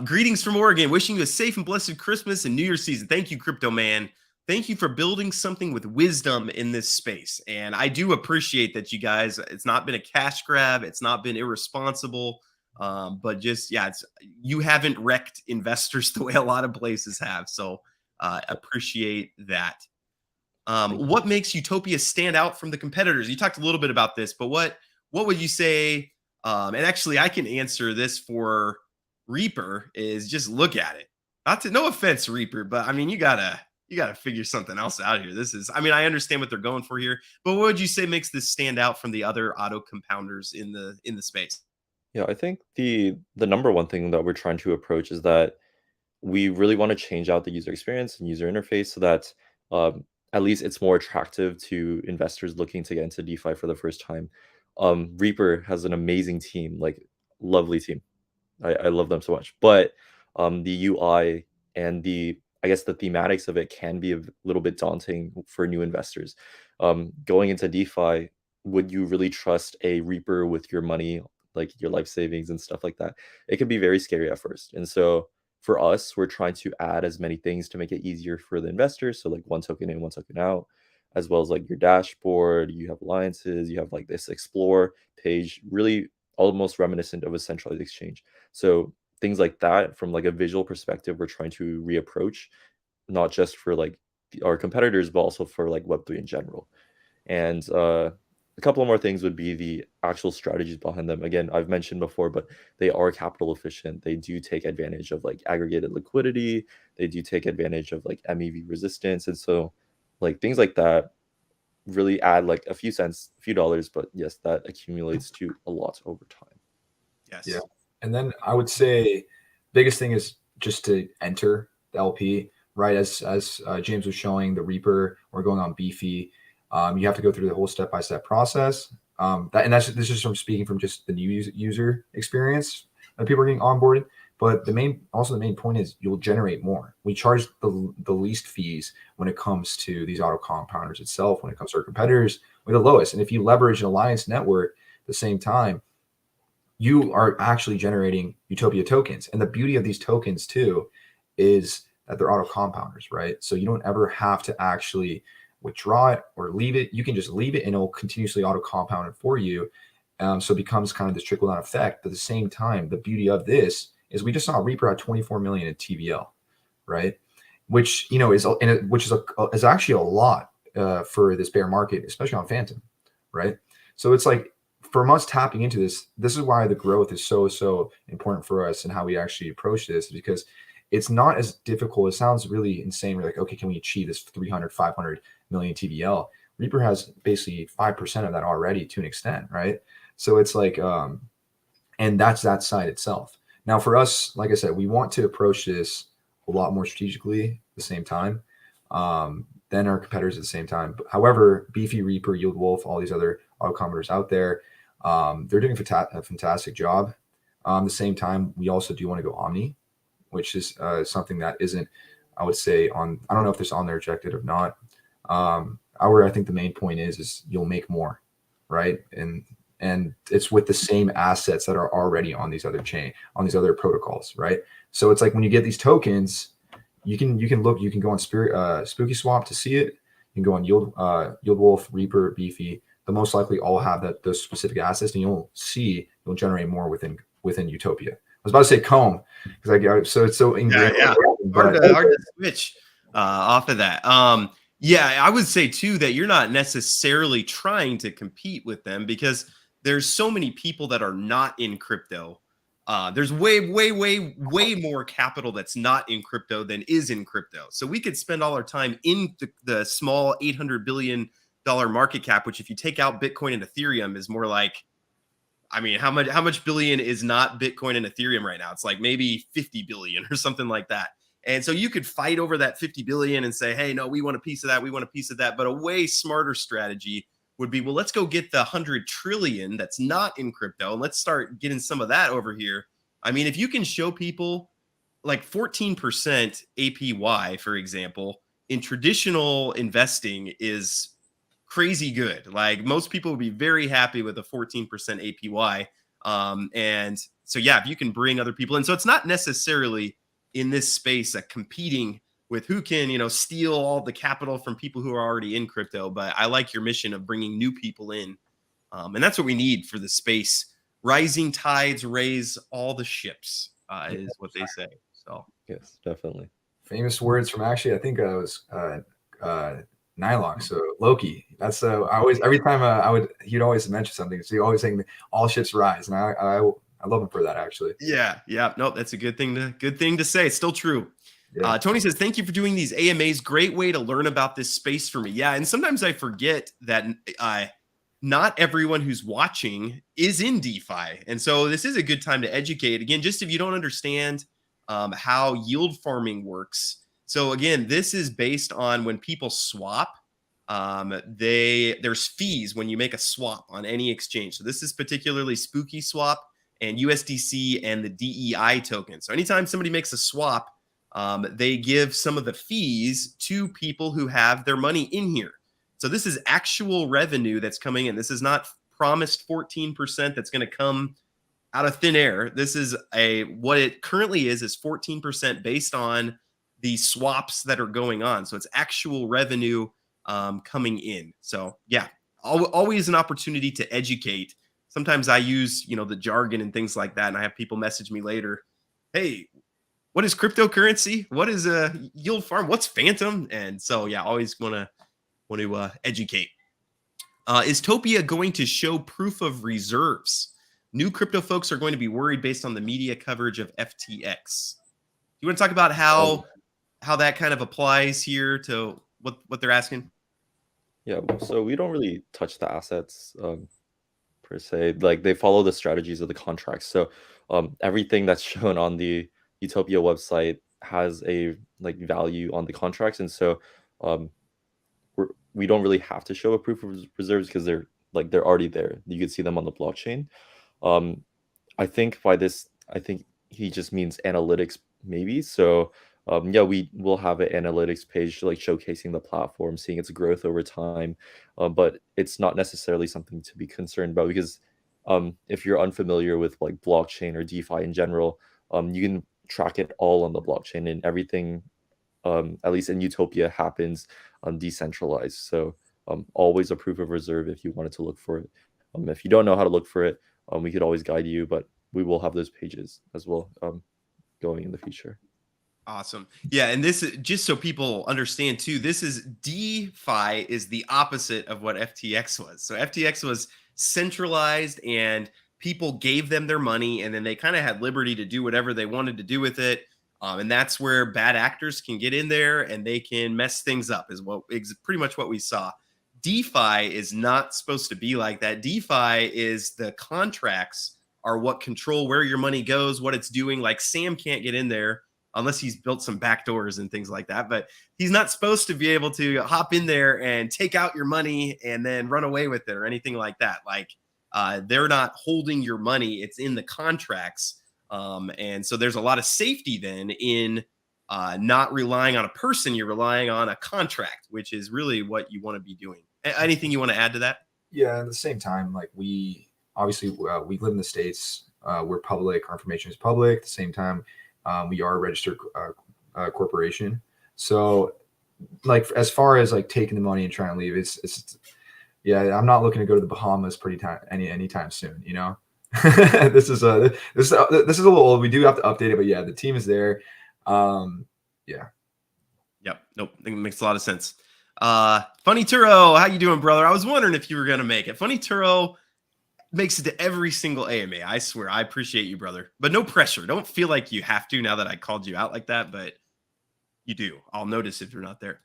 Greetings from Oregon. Wishing you a safe and blessed Christmas and New Year's season. Thank you, Crypto Man. Thank you for building something with wisdom in this space. And I do appreciate that you guys, it's not been a cash grab. It's not been irresponsible. But just, you haven't wrecked investors the way a lot of places have. So appreciate that. What makes Utopia stand out from the competitors? You talked a little bit about this, but what would you say? And actually, I can answer this for Reaper. Is just look at it. No offense, Reaper, but I mean, you gotta you got to figure something else out here. This is, I mean, I understand what they're going for here, but what would you say makes this stand out from the other auto compounders in the space? Yeah, I think the number one thing that we're trying to approach is that we really want to change out the user experience and user interface so that at least it's more attractive to investors looking to get into DeFi for the first time. Reaper has an amazing team, like lovely team. I love them so much. But the UI and I guess the thematics of it can be a little bit daunting for new investors. Going into DeFi, would you really trust a Reaper with your money, like your life savings and stuff like that? It can be very scary at first. And so for us, we're trying to add as many things to make it easier for the investors. So like one token in, one token out, as well as like your dashboard, you have alliances, you have like this explore page, really almost reminiscent of a centralized exchange. So things like that, from like a visual perspective, we're trying to reapproach, not just for like our competitors, but also for like Web3 in general. And a couple of more things would be the actual strategies behind them. Again, I've mentioned before, but they are capital efficient. They do take advantage of like aggregated liquidity. They do take advantage of like MEV resistance. And so like things like that really add like a few cents, a few dollars, but yes, that accumulates to a lot over time. Yes. Yeah. And then I would say biggest thing is just to enter the LP, right? As James was showing, the Reaper, we're going on Beefy. You have to go through the whole step-by-step process. This is from speaking from just the new user experience that people are getting onboarded. But the main point is you'll generate more. We charge the least fees when it comes to these auto compounders itself. When it comes to our competitors, we're the lowest. And if you leverage an alliance network at the same time, you are actually generating Utopia tokens. And the beauty of these tokens too is that they're auto compounders, right? So you don't ever have to actually withdraw it or leave it. You can just leave it and it'll continuously auto compound it for you. So it becomes kind of this trickle down effect. But at the same time, the beauty of this is we just saw Reaper at 24 million in TVL, right? Which, you know, is actually a lot for this bear market, especially on Phantom, right? So it's like, from us tapping into this is why the growth is so important for us and how we actually approach this, because it's not as difficult. It sounds really insane. We're like, okay, can we achieve this 300, 500 million TVL? Reaper has basically 5% of that already to an extent, right? So it's like, and that's that side itself. Now for us, like I said, we want to approach this a lot more strategically at the same time than our competitors at the same time. However, Beefy, Reaper, Yield Wolf, all these other autocommuters out there, they're doing a fantastic job. At the same time, we also do want to go omni, which is something that isn't, I would say, on, I don't know if this on their objective or not. I think the main point is you'll make more, right? And it's with the same assets that are already on these other protocols, right? So it's like when you get these tokens, you can go on Spooky Swap to see it. You can go on Yield Wolf, Reaper, Beefy. They'll most likely all have those specific assets, and you'll generate more within Utopia. I was about to say Comb because so it's so ingrained. Yeah. Hard to switch off of that. Yeah, I would say too that you're not necessarily trying to compete with them because there's so many people that are not in crypto. There's way more capital that's not in crypto than is in crypto. So we could spend all our time in the small $800 billion market cap, which if you take out Bitcoin and Ethereum is more like, I mean, how much billion is not Bitcoin and Ethereum right now? It's like maybe 50 billion or something like that. And so you could fight over that 50 billion and say, hey, no, we want a piece of that. We want a piece of that. But a way smarter strategy would be, well, let's go get the 100 trillion that's not in crypto. And let's start getting some of that over here. I mean, if you can show people like 14% APY, for example, in traditional investing is crazy good. Like most people would be very happy with a 14% APY. And so, yeah, if you can bring other people in. So it's not necessarily in this space competing with who can, steal all the capital from people who are already in crypto. But I like your mission of bringing new people in. And that's what we need for the space. Rising tides raise all the ships is what they say. So yes, definitely. Famous words from actually, I think it was Nylon. So Loki. That's every time he'd always mention something. So he always saying all ships rise, and I love him for that actually. Yeah. Nope, that's a good thing to say. It's still true. Yeah. Tony says, thank you for doing these AMAs. Great way to learn about this space for me. Yeah. And sometimes I forget that not everyone who's watching is in DeFi. And so this is a good time to educate. Again, just if you don't understand how yield farming works. So again, this is based on when people swap. There's fees when you make a swap on any exchange. So this is particularly Spooky Swap and USDC and the DEI token. So anytime somebody makes a swap, they give some of the fees to people who have their money in here. So this is actual revenue that's coming in. This is not promised 14% that's going to come out of thin air. This is what it currently is 14% based on the swaps that are going on. So it's actual revenue coming in. So yeah, always an opportunity to educate. Sometimes I use, the jargon and things like that. And I have people message me later, hey, what is cryptocurrency? What is a yield farm? What's phantom? And so, yeah, always want to educate. Is Topia going to show proof of reserves? New crypto folks are going to be worried based on the media coverage of FTX. You want to talk about how that kind of applies here to what they're asking? Yeah, so we don't really touch the assets per se. Like they follow the strategies of the contracts. So everything that's shown on the Utopia website has a value on the contracts, and so we don't really have to show a proof of reserves because they're already there. You can see them on the blockchain. I think he just means analytics maybe. So yeah, we will have an analytics page showcasing the platform, seeing its growth over time, but it's not necessarily something to be concerned about because if you're unfamiliar with blockchain or DeFi in general, you can track it all on the blockchain, and everything at least in Utopia happens decentralized. So always a proof of reserve if you wanted to look for it. If you don't know how to look for it, we could always guide you, but we will have those pages as well going in the future. Awesome. Yeah, and this is just so people understand too, this is DeFi is the opposite of what FTX was. So FTX was centralized and people gave them their money and then they kind of had liberty to do whatever they wanted to do with it. And that's where bad actors can get in there and they can mess things up is pretty much what we saw. DeFi is not supposed to be like that. DeFi is the contracts are what control where your money goes, what it's doing. Like Sam can't get in there unless he's built some backdoors and things like that. But he's not supposed to be able to hop in there and take out your money and then run away with it or anything like that. They're not holding your money. It's in the contracts. And so there's a lot of safety then in not relying on a person. You're relying on a contract, which is really what you want to be doing. Anything you want to add to that? Yeah, at the same time, we obviously we live in the States. We're public. Our information is public. At the same time, we are a registered corporation. So as far as taking the money and trying to leave, it's yeah, I'm not looking to go to the Bahamas anytime soon. This is a little old. We do have to update it, but yeah, the team is there. Yeah. Yep. Nope. I think it makes a lot of sense. Funny Turo, how you doing, brother? I was wondering if you were gonna make it. Funny Turo makes it to every single AMA. I swear. I appreciate you, brother. But no pressure. Don't feel like you have to now that I called you out like that, but you do. I'll notice if you're not there.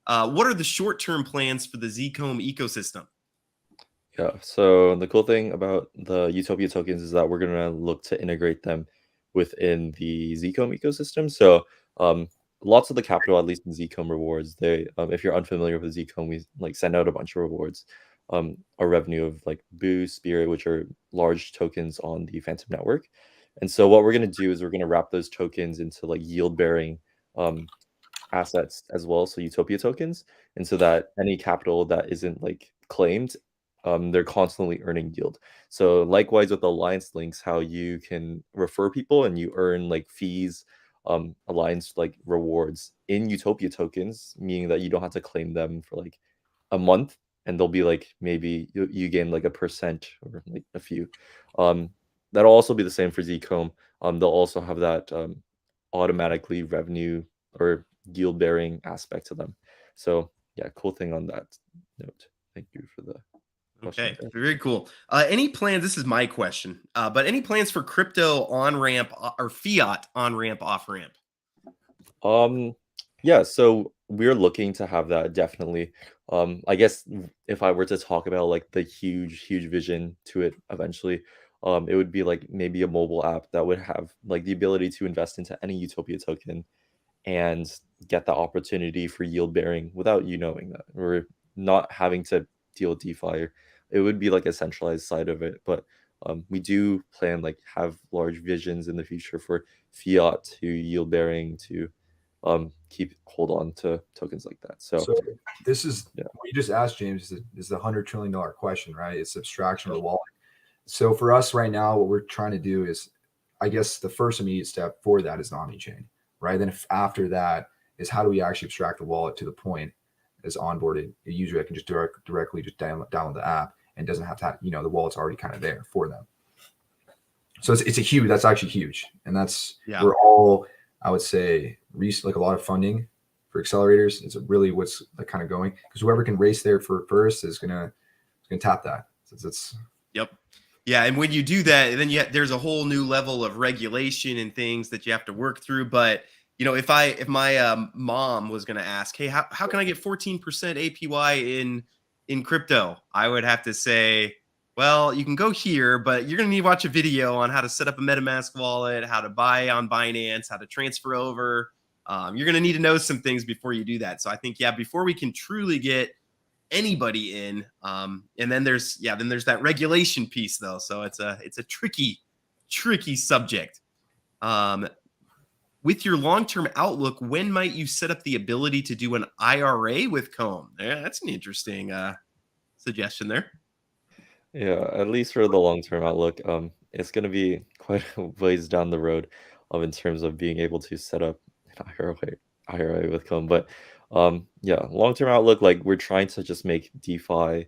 What are the short-term plans for the Zcomb ecosystem? Yeah, so the cool thing about the Utopia tokens is that we're going to look to integrate them within the Zcomb ecosystem. So lots of the capital, at least in Zcomb rewards, they if you're unfamiliar with Zcomb, we send out a bunch of rewards. A revenue of Boo, Spirit, which are large tokens on the Phantom network. And so what we're going to do is we're going to wrap those tokens into yield bearing assets as well, so Utopia tokens, and so that any capital that isn't claimed, they're constantly earning yield. So likewise with Alliance links, how you can refer people and you earn fees, Alliance rewards in Utopia tokens, meaning that you don't have to claim them for a month, and they'll be maybe you gain a percent or a few. That'll also be the same for Zcomb. They'll also have that automatically revenue or yield bearing aspect to them. So yeah, cool thing on that note. Thank you for the Okay, very cool. Any plans? This is my question, but any plans for crypto on ramp or fiat on ramp, off ramp? Yeah, so we're looking to have that definitely. I guess if I were to talk about like the huge vision to it eventually, it would be like maybe a mobile app that would have like the ability to invest into any Utopia token and get the opportunity for yield bearing without you knowing that, or not having to deal with DeFi. It would be like a centralized side of it, but we do plan like have large visions in the future for fiat to yield bearing to keep hold on to tokens like that. So So this is yeah. what you just asked, James, is the $100 trillion question, right? It's abstraction of the wallet. So for us right now, what we're trying to do is, I guess the first immediate step for that is omni-chain, right? Then if after that is how do we actually abstract the wallet to the point as onboarded a user that can just directly just download the app and doesn't have to have, the wallet's already kind of there for them. So it's a huge, that's actually huge. And that's, we're all, I would say, like a lot of funding for accelerators. It's really what's like kind of going, because whoever can race there for first is gonna tap that. So it's Yep. Yeah, and when you do that, then there's a whole new level of regulation and things that you have to work through. But if my mom was going to ask, hey, how can I get 14% APY in crypto? I would have to say, well, you can go here, but you're going to need to watch a video on how to set up a MetaMask wallet, how to buy on Binance, how to transfer over. You're going to need to know some things before you do that. So I think, before we can truly get anybody in, and then there's that regulation piece though, so it's a tricky subject. With your long-term outlook, when might you set up the ability to do an IRA with Comb? Yeah, that's an interesting suggestion there. Yeah, at least for the long-term outlook, it's going to be quite a ways down the road, in terms of being able to set up an IRA with Comb. But yeah, long-term outlook, like we're trying to just make DeFi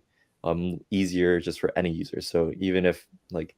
easier just for any user. So even if like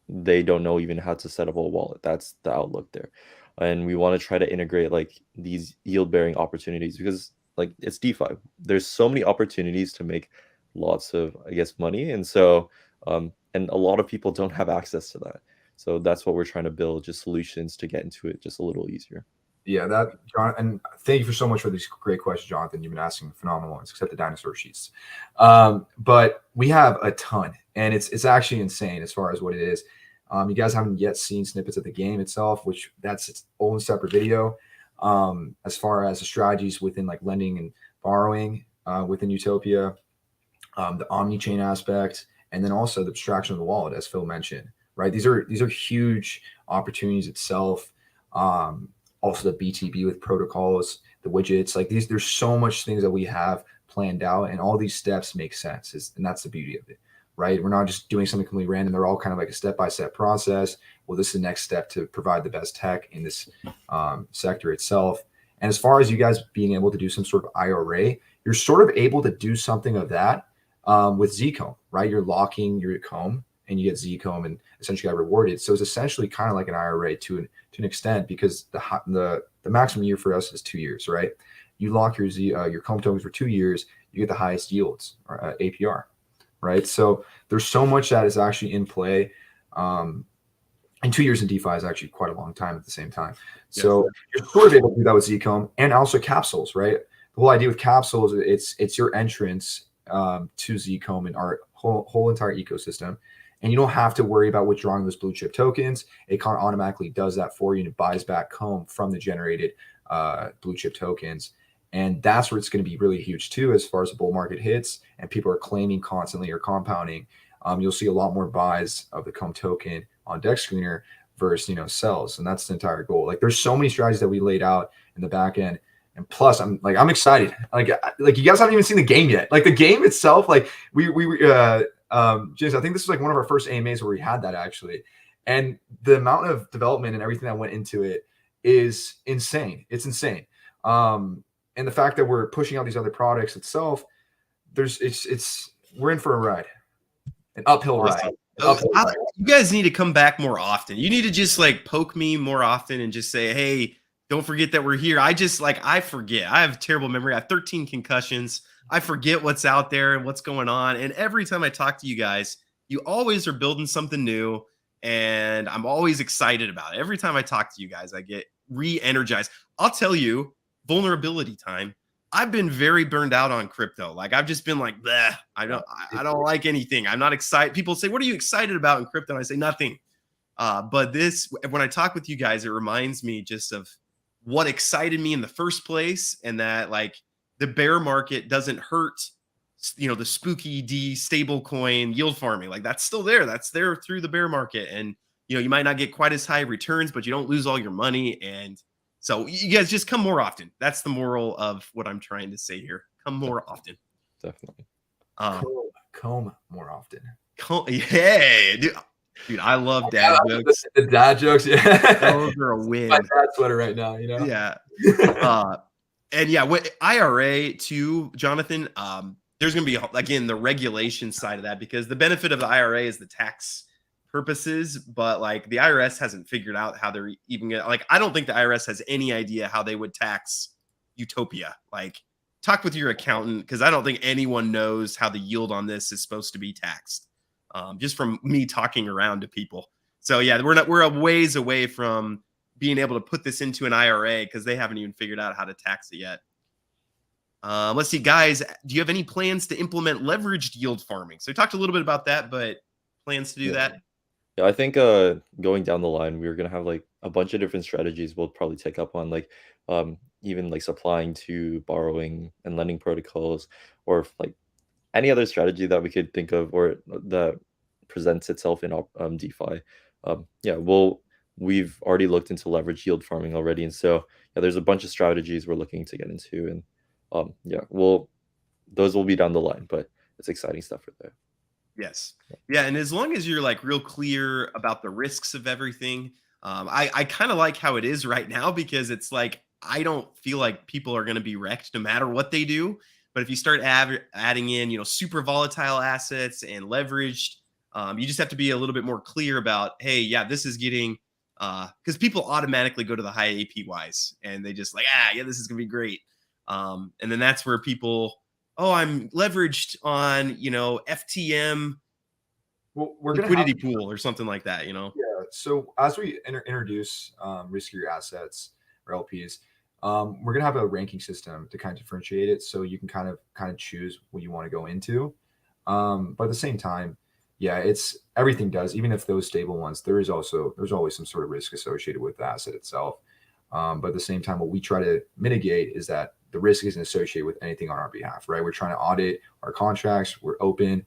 they don't know even how to set up a wallet, that's the outlook there. And we want to try to integrate like these yield-bearing opportunities because like it's DeFi. There's so many opportunities to make lots of, I guess, money. And so, and a lot of people don't have access to that. So that's what we're trying to build, just solutions to get into it just a little easier. Yeah, that, John, and thank you for so much for these great questions, Jonathan. You've been asking phenomenal ones, except the dinosaur sheets. But we have a ton, and it's actually insane as far as what it is. You guys haven't yet seen snippets of the game itself, which that's its own separate video. As far as the strategies within like lending and borrowing within Utopia, the omni-chain aspect, and then also the abstraction of the wallet, as Phil mentioned. Right, these are huge opportunities itself. Also the BTB with protocols, the widgets, like these, there's so much things that we have planned out, and all these steps make sense. And that's the beauty of it, right? We're not just doing something completely random. They're all kind of like a step-by-step process. Well, this is the next step to provide the best tech in this sector itself. And as far as you guys being able to do some sort of IRA, you're sort of able to do something of that with Zcomb, right? You're locking your Comb and you get Zcomb and essentially got rewarded. So it's essentially kind of like an IRA to an extent, because the maximum year for us is 2 years, right? You lock your Comb tokens for 2 years, you get the highest yields or APR, right? So there's so much that is actually in play. And 2 years in DeFi is actually quite a long time at the same time. So you're sort of able to do that with Zcomb and also capsules, right? The whole idea with capsules, it's your entrance to Zcomb and our whole entire ecosystem. And you don't have to worry about withdrawing those blue chip tokens. It kind of automatically does that for you and it buys back Comb from the generated blue chip tokens. And that's where it's going to be really huge too, as far as the bull market hits and people are claiming constantly or compounding. You'll see a lot more buys of the Comb token on Dex Screener versus sells, and that's the entire goal. Like there's so many strategies that we laid out in the back end. And plus, I'm excited. Like you guys haven't even seen the game yet. Like the game itself, like James, I think this was like one of our first AMAs where we had that actually. And the amount of development and everything that went into it is insane. It's insane. And the fact that we're pushing out these other products itself, we're in for a ride, an uphill ride. You guys need to come back more often. You need to just like poke me more often and just say, hey, don't forget that we're here. I forget. I have a terrible memory. I have 13 concussions. I forget what's out there and what's going on. And every time I talk to you guys, you always are building something new. And I'm always excited about it. Every time I talk to you guys, I get re-energized. I'll tell you, vulnerability time. I've been very burned out on crypto. Like I've just been like, bleh, I don't like anything. I'm not excited. People say, what are you excited about in crypto? And I say nothing. But this, when I talk with you guys, it reminds me just of what excited me in the first place, and that like the bear market doesn't hurt, the spooky stable coin yield farming. Like that's still there. That's there through the bear market. And, you might not get quite as high returns, but you don't lose all your money. And so you guys just come more often. That's the moral of what I'm trying to say here. Come more often. Definitely. Comb more often. Yeah, dude, I love dad jokes. The dad jokes, yeah. Those are a win. My dad sweater right now, Yeah. And yeah, what IRA too, Jonathan, there's going to be, again, the regulation side of that, because the benefit of the IRA is the tax purposes, but like the IRS hasn't figured out how they're even gonna, like, I don't think the IRS has any idea how they would tax Utopia. Like, talk with your accountant, because I don't think anyone knows how the yield on this is supposed to be taxed. Just from me talking around to people. So yeah, we're a ways away from being able to put this into an IRA, because they haven't even figured out how to tax it yet. Let's see, guys, do you have any plans to implement leveraged yield farming? So we talked a little bit about that, but plans to do that? Yeah, I think going down the line, we're gonna have like a bunch of different strategies we'll probably take up on, like even like supplying to borrowing and lending protocols, or like any other strategy that we could think of or that presents itself in DeFi. Yeah, we've already looked into leverage yield farming already, and so yeah, there's a bunch of strategies we're looking to get into, and yeah, those will be down the line, but it's exciting stuff right there. Yes. Yeah. And as long as you're like real clear about the risks of everything, I kind of like how it is right now, because it's like, I don't feel like people are going to be wrecked no matter what they do. But if you start adding in, super volatile assets and leveraged, you just have to be a little bit more clear about, hey, yeah, this is getting, because people automatically go to the high APYs and they just like, yeah, this is going to be great. And then that's where people, oh, I'm leveraged on, FTM, we're liquidity pool or something like that, Yeah. So as we introduce riskier assets or LPs, we're gonna have a ranking system to kind of differentiate it, so you can kind of choose what you want to go into. But at the same time, yeah, it's everything does. Even if those stable ones, there's always some sort of risk associated with the asset itself. But at the same time, what we try to mitigate is that the risk isn't associated with anything on our behalf, right? We're trying to audit our contracts. We're open,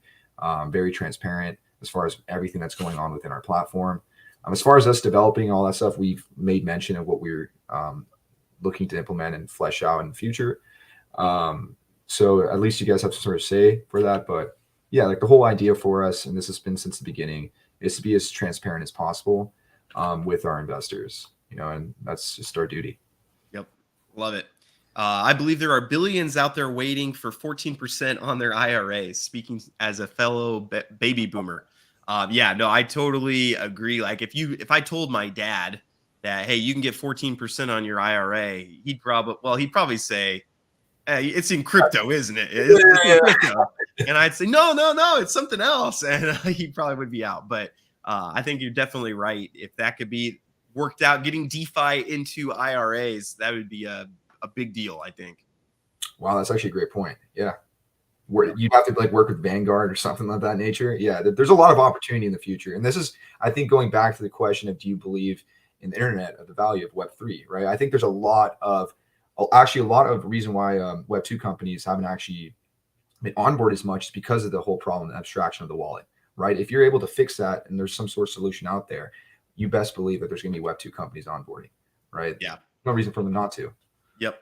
very transparent as far as everything that's going on within our platform. As far as us developing all that stuff, we've made mention of what we're looking to implement and flesh out in the future. So at least you guys have some sort of say for that. But yeah, like the whole idea for us, and this has been since the beginning, is to be as transparent as possible with our investors, and that's just our duty. Yep. Love it. I believe there are billions out there waiting for 14% on their IRAs, speaking as a fellow baby boomer. Yeah, no, I totally agree. Like if I told my dad that, hey, you can get 14% on your IRA, he'd probably say, hey, it's in crypto, isn't it? It's in crypto. And I'd say, no, it's something else. And he probably would be out. But I think you're definitely right. If that could be worked out, getting DeFi into IRAs, that would be a big deal, I think. Wow, that's actually a great point. Yeah. You'd have to like work with Vanguard or something of that nature. Yeah, there's a lot of opportunity in the future. And this is, I think, going back to the question of, do you believe in the internet, of the value of Web3, right? I think there's a lot of reason why Web2 companies haven't actually been onboard as much, is because of the whole problem, the abstraction of the wallet, right? If you're able to fix that and there's some sort of solution out there, you best believe that there's going to be Web2 companies onboarding, right? Yeah. No reason for them not to. Yep.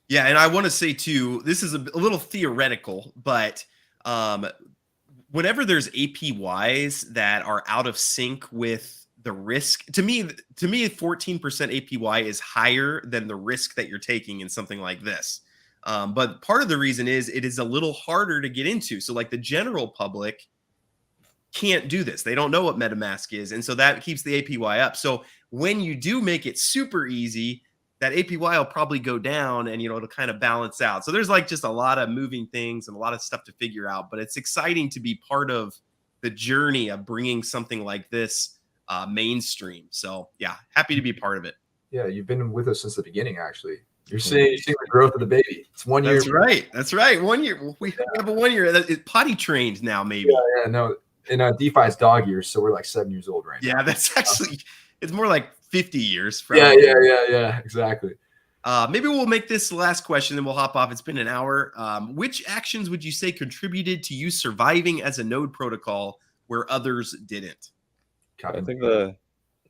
Yeah, and I want to say too, this is a little theoretical, but whenever there's APYs that are out of sync with the risk, to me 14% APY is higher than the risk that you're taking in something like this. But part of the reason is it is a little harder to get into. So like the general public can't do this. They don't know what MetaMask is. And so that keeps the APY up. So when you do make it super easy, that APY will probably go down, and it'll kind of balance out. So there's like just a lot of moving things and a lot of stuff to figure out, but it's exciting to be part of the journey of bringing something like this mainstream. So yeah, happy to be part of it. Yeah, you've been with us since the beginning. Actually, you're seeing the growth of the baby. It's 1 year. That's right. That's right. 1 year. We have a 1 year. It's potty trained now, maybe. Yeah, no. In DeFi's dog years, so we're like 7 years old right now. Yeah, that's actually. It's more like 50 years. Probably. Yeah. Exactly. Maybe we'll make this the last question, then we'll hop off. It's been an hour. Which actions would you say contributed to you surviving as a node protocol where others didn't? I think the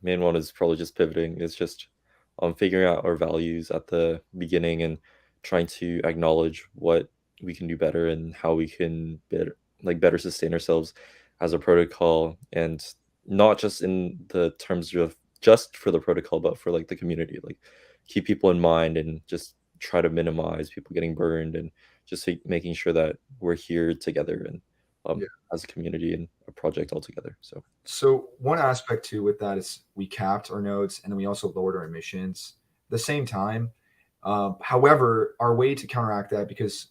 main one is probably just pivoting. It's just figuring out our values at the beginning and trying to acknowledge what we can do better and how we can better sustain ourselves as a protocol, and not just in the terms of just for the protocol, but for like the community. Like keep people in mind and just try to minimize people getting burned, and just making sure that we're here together and as a community and a project all together. So one aspect too with that is we capped our nodes, and then we also lowered our emissions at the same time. However, our way to counteract that, because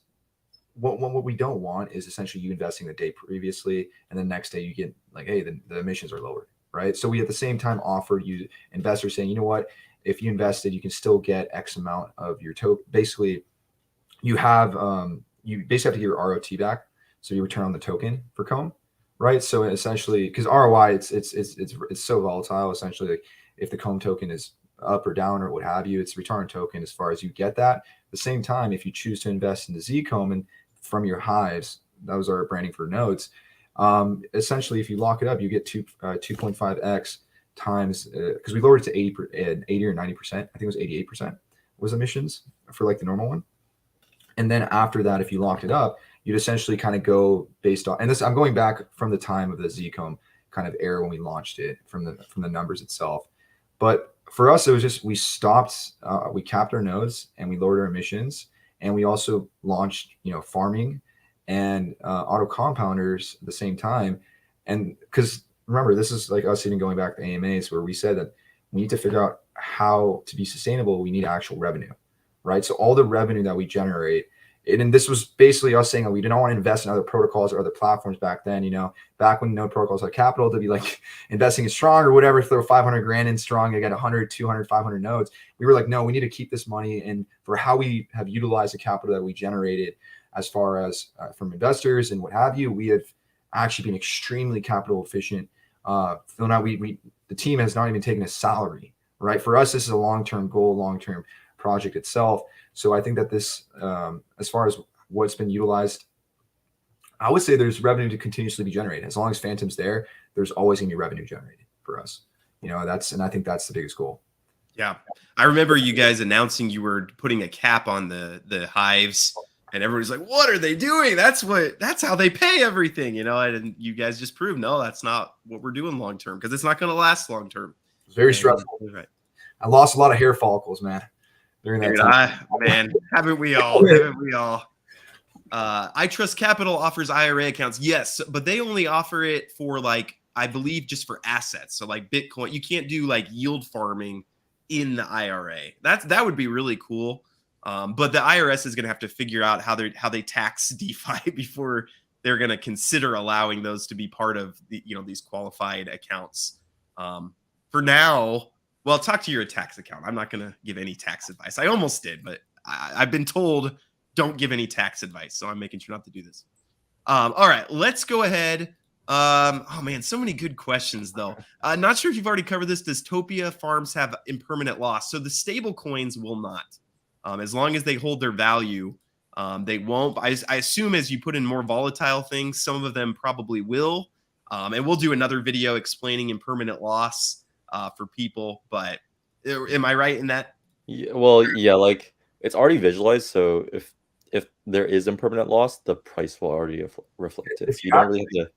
what we don't want is essentially you investing the day previously, and the next day you get like, hey, the emissions are lowered, right? So we at the same time offered you investors saying, you know what, if you invested, you can still get X amount of your token. Basically, you have you basically have to get your ROT back, so you return on the token for Comb, right? So essentially, because ROI, it's so volatile. Essentially, like if the Comb token is up or down or what have you, it's return on token as far as you get that. At the same time, if you choose to invest in the Zcomb and from your hives, that was our branding for nodes. Essentially, if you lock it up, you get 2.5x times, because we lowered it to 80 or 90%. I think it was 88% was emissions for like the normal one. And then after that, if you locked it up, you'd essentially kind of go based on, and this, I'm going back from the time of the Zcomb kind of era when we launched it from the numbers itself. But for us, it was just, we stopped, we capped our nodes and we lowered our emissions. And we also launched, farming and auto compounders at the same time. And because remember, this is like us even going back to AMAs where we said that we need to figure out how to be sustainable. We need actual revenue, right? So all the revenue that we generate, and this was basically us saying that we did not want to invest in other protocols or other platforms back then, back when node protocols had capital to be like investing in Strong or whatever, throw 500 grand in Strong, you got 100, 200, 500 nodes. We were like, no, we need to keep this money. And for how we have utilized the capital that we generated as far as from investors and what have you, we have actually been extremely capital efficient. So now the team has not even taken a salary, right? For us, this is a long-term goal, long-term project itself. So I think that this, as far as what's been utilized, I would say there's revenue to continuously be generated. As long as Phantom's there, there's always gonna be revenue generated for us. And I think that's the biggest goal. Yeah. I remember you guys announcing you were putting a cap on the hives, and everybody's like, what are they doing? That's how they pay everything, and you guys just proved, no, that's not what we're doing long-term, because it's not going to last long-term. It's very stressful. Right. I lost a lot of hair follicles, man. During that time. Man, haven't we all? Haven't we all? I Trust Capital offers IRA accounts. Yes, but they only offer it for I believe just for assets. So like Bitcoin, you can't do like yield farming in the IRA. That would be really cool. But the IRS is going to have to figure out how they tax DeFi before they're going to consider allowing those to be part of these qualified accounts. For now, well, talk to your tax account. I'm not going to give any tax advice. I almost did, but I've been told don't give any tax advice. So I'm making sure not to do this. All right, let's go ahead. Oh man, so many good questions though. Not sure if you've already covered this. Does Utopia farms have impermanent loss? So the stable coins will not. As long as they hold their value, they won't. I assume as you put in more volatile things, some of them probably will. And we'll do another video explaining impermanent loss for people. But am I right in that? Yeah, well, yeah, like it's already visualized. So if there is impermanent loss, the price will already reflect it. So you don't really have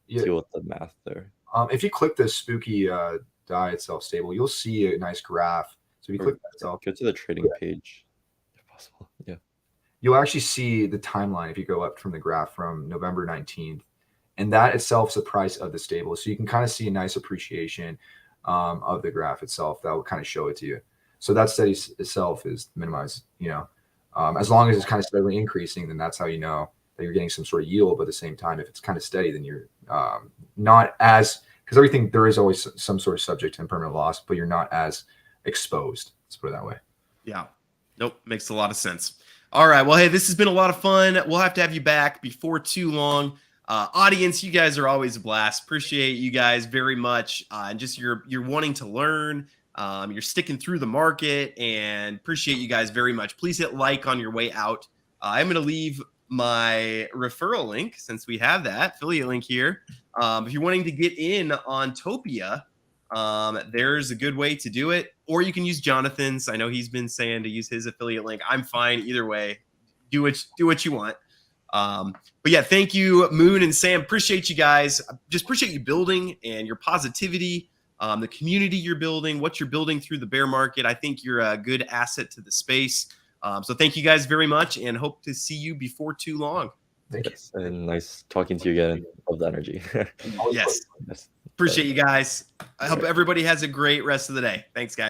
to deal with the math there. If you click the spooky die itself stable, you'll see a nice graph. So if you click that itself, go to the trading page. Possible. Yeah, you'll actually see the timeline if you go up from the graph from November 19th, and that itself is the price of the stable. So you can kind of see a nice appreciation of the graph itself. That will kind of show it to you. So that steady itself is minimized. As long as it's kind of steadily increasing, then that's how you know that you're getting some sort of yield. But at the same time, if it's kind of steady, then you're not as, because everything, there is always some sort of subject to impermanent loss, but you're not as exposed. Let's put it that way. Yeah. Nope. Makes a lot of sense. All right. Well, hey, this has been a lot of fun. We'll have to have you back before too long. Audience, you guys are always a blast. Appreciate you guys very much. And just you're wanting to learn. You're sticking through the market, and appreciate you guys very much. Please hit like on your way out. I'm going to leave my referral link, since we have that affiliate link here. If you're wanting to get in on Topia, there's a good way to do it, or you can use Jonathan's. I know he's been saying to use his affiliate link. I'm fine either way. Do what you want. But yeah, thank you, Moon and Sam. Appreciate you guys. Just appreciate you building and your positivity, the community you're building, what you're building through the bear market. I think you're a good asset to the space. So thank you guys very much, and hope to see you before too long. Thank you. Yes, and nice talking to you again. Love the energy. Yes. Appreciate you guys. I hope everybody has a great rest of the day. Thanks, guys.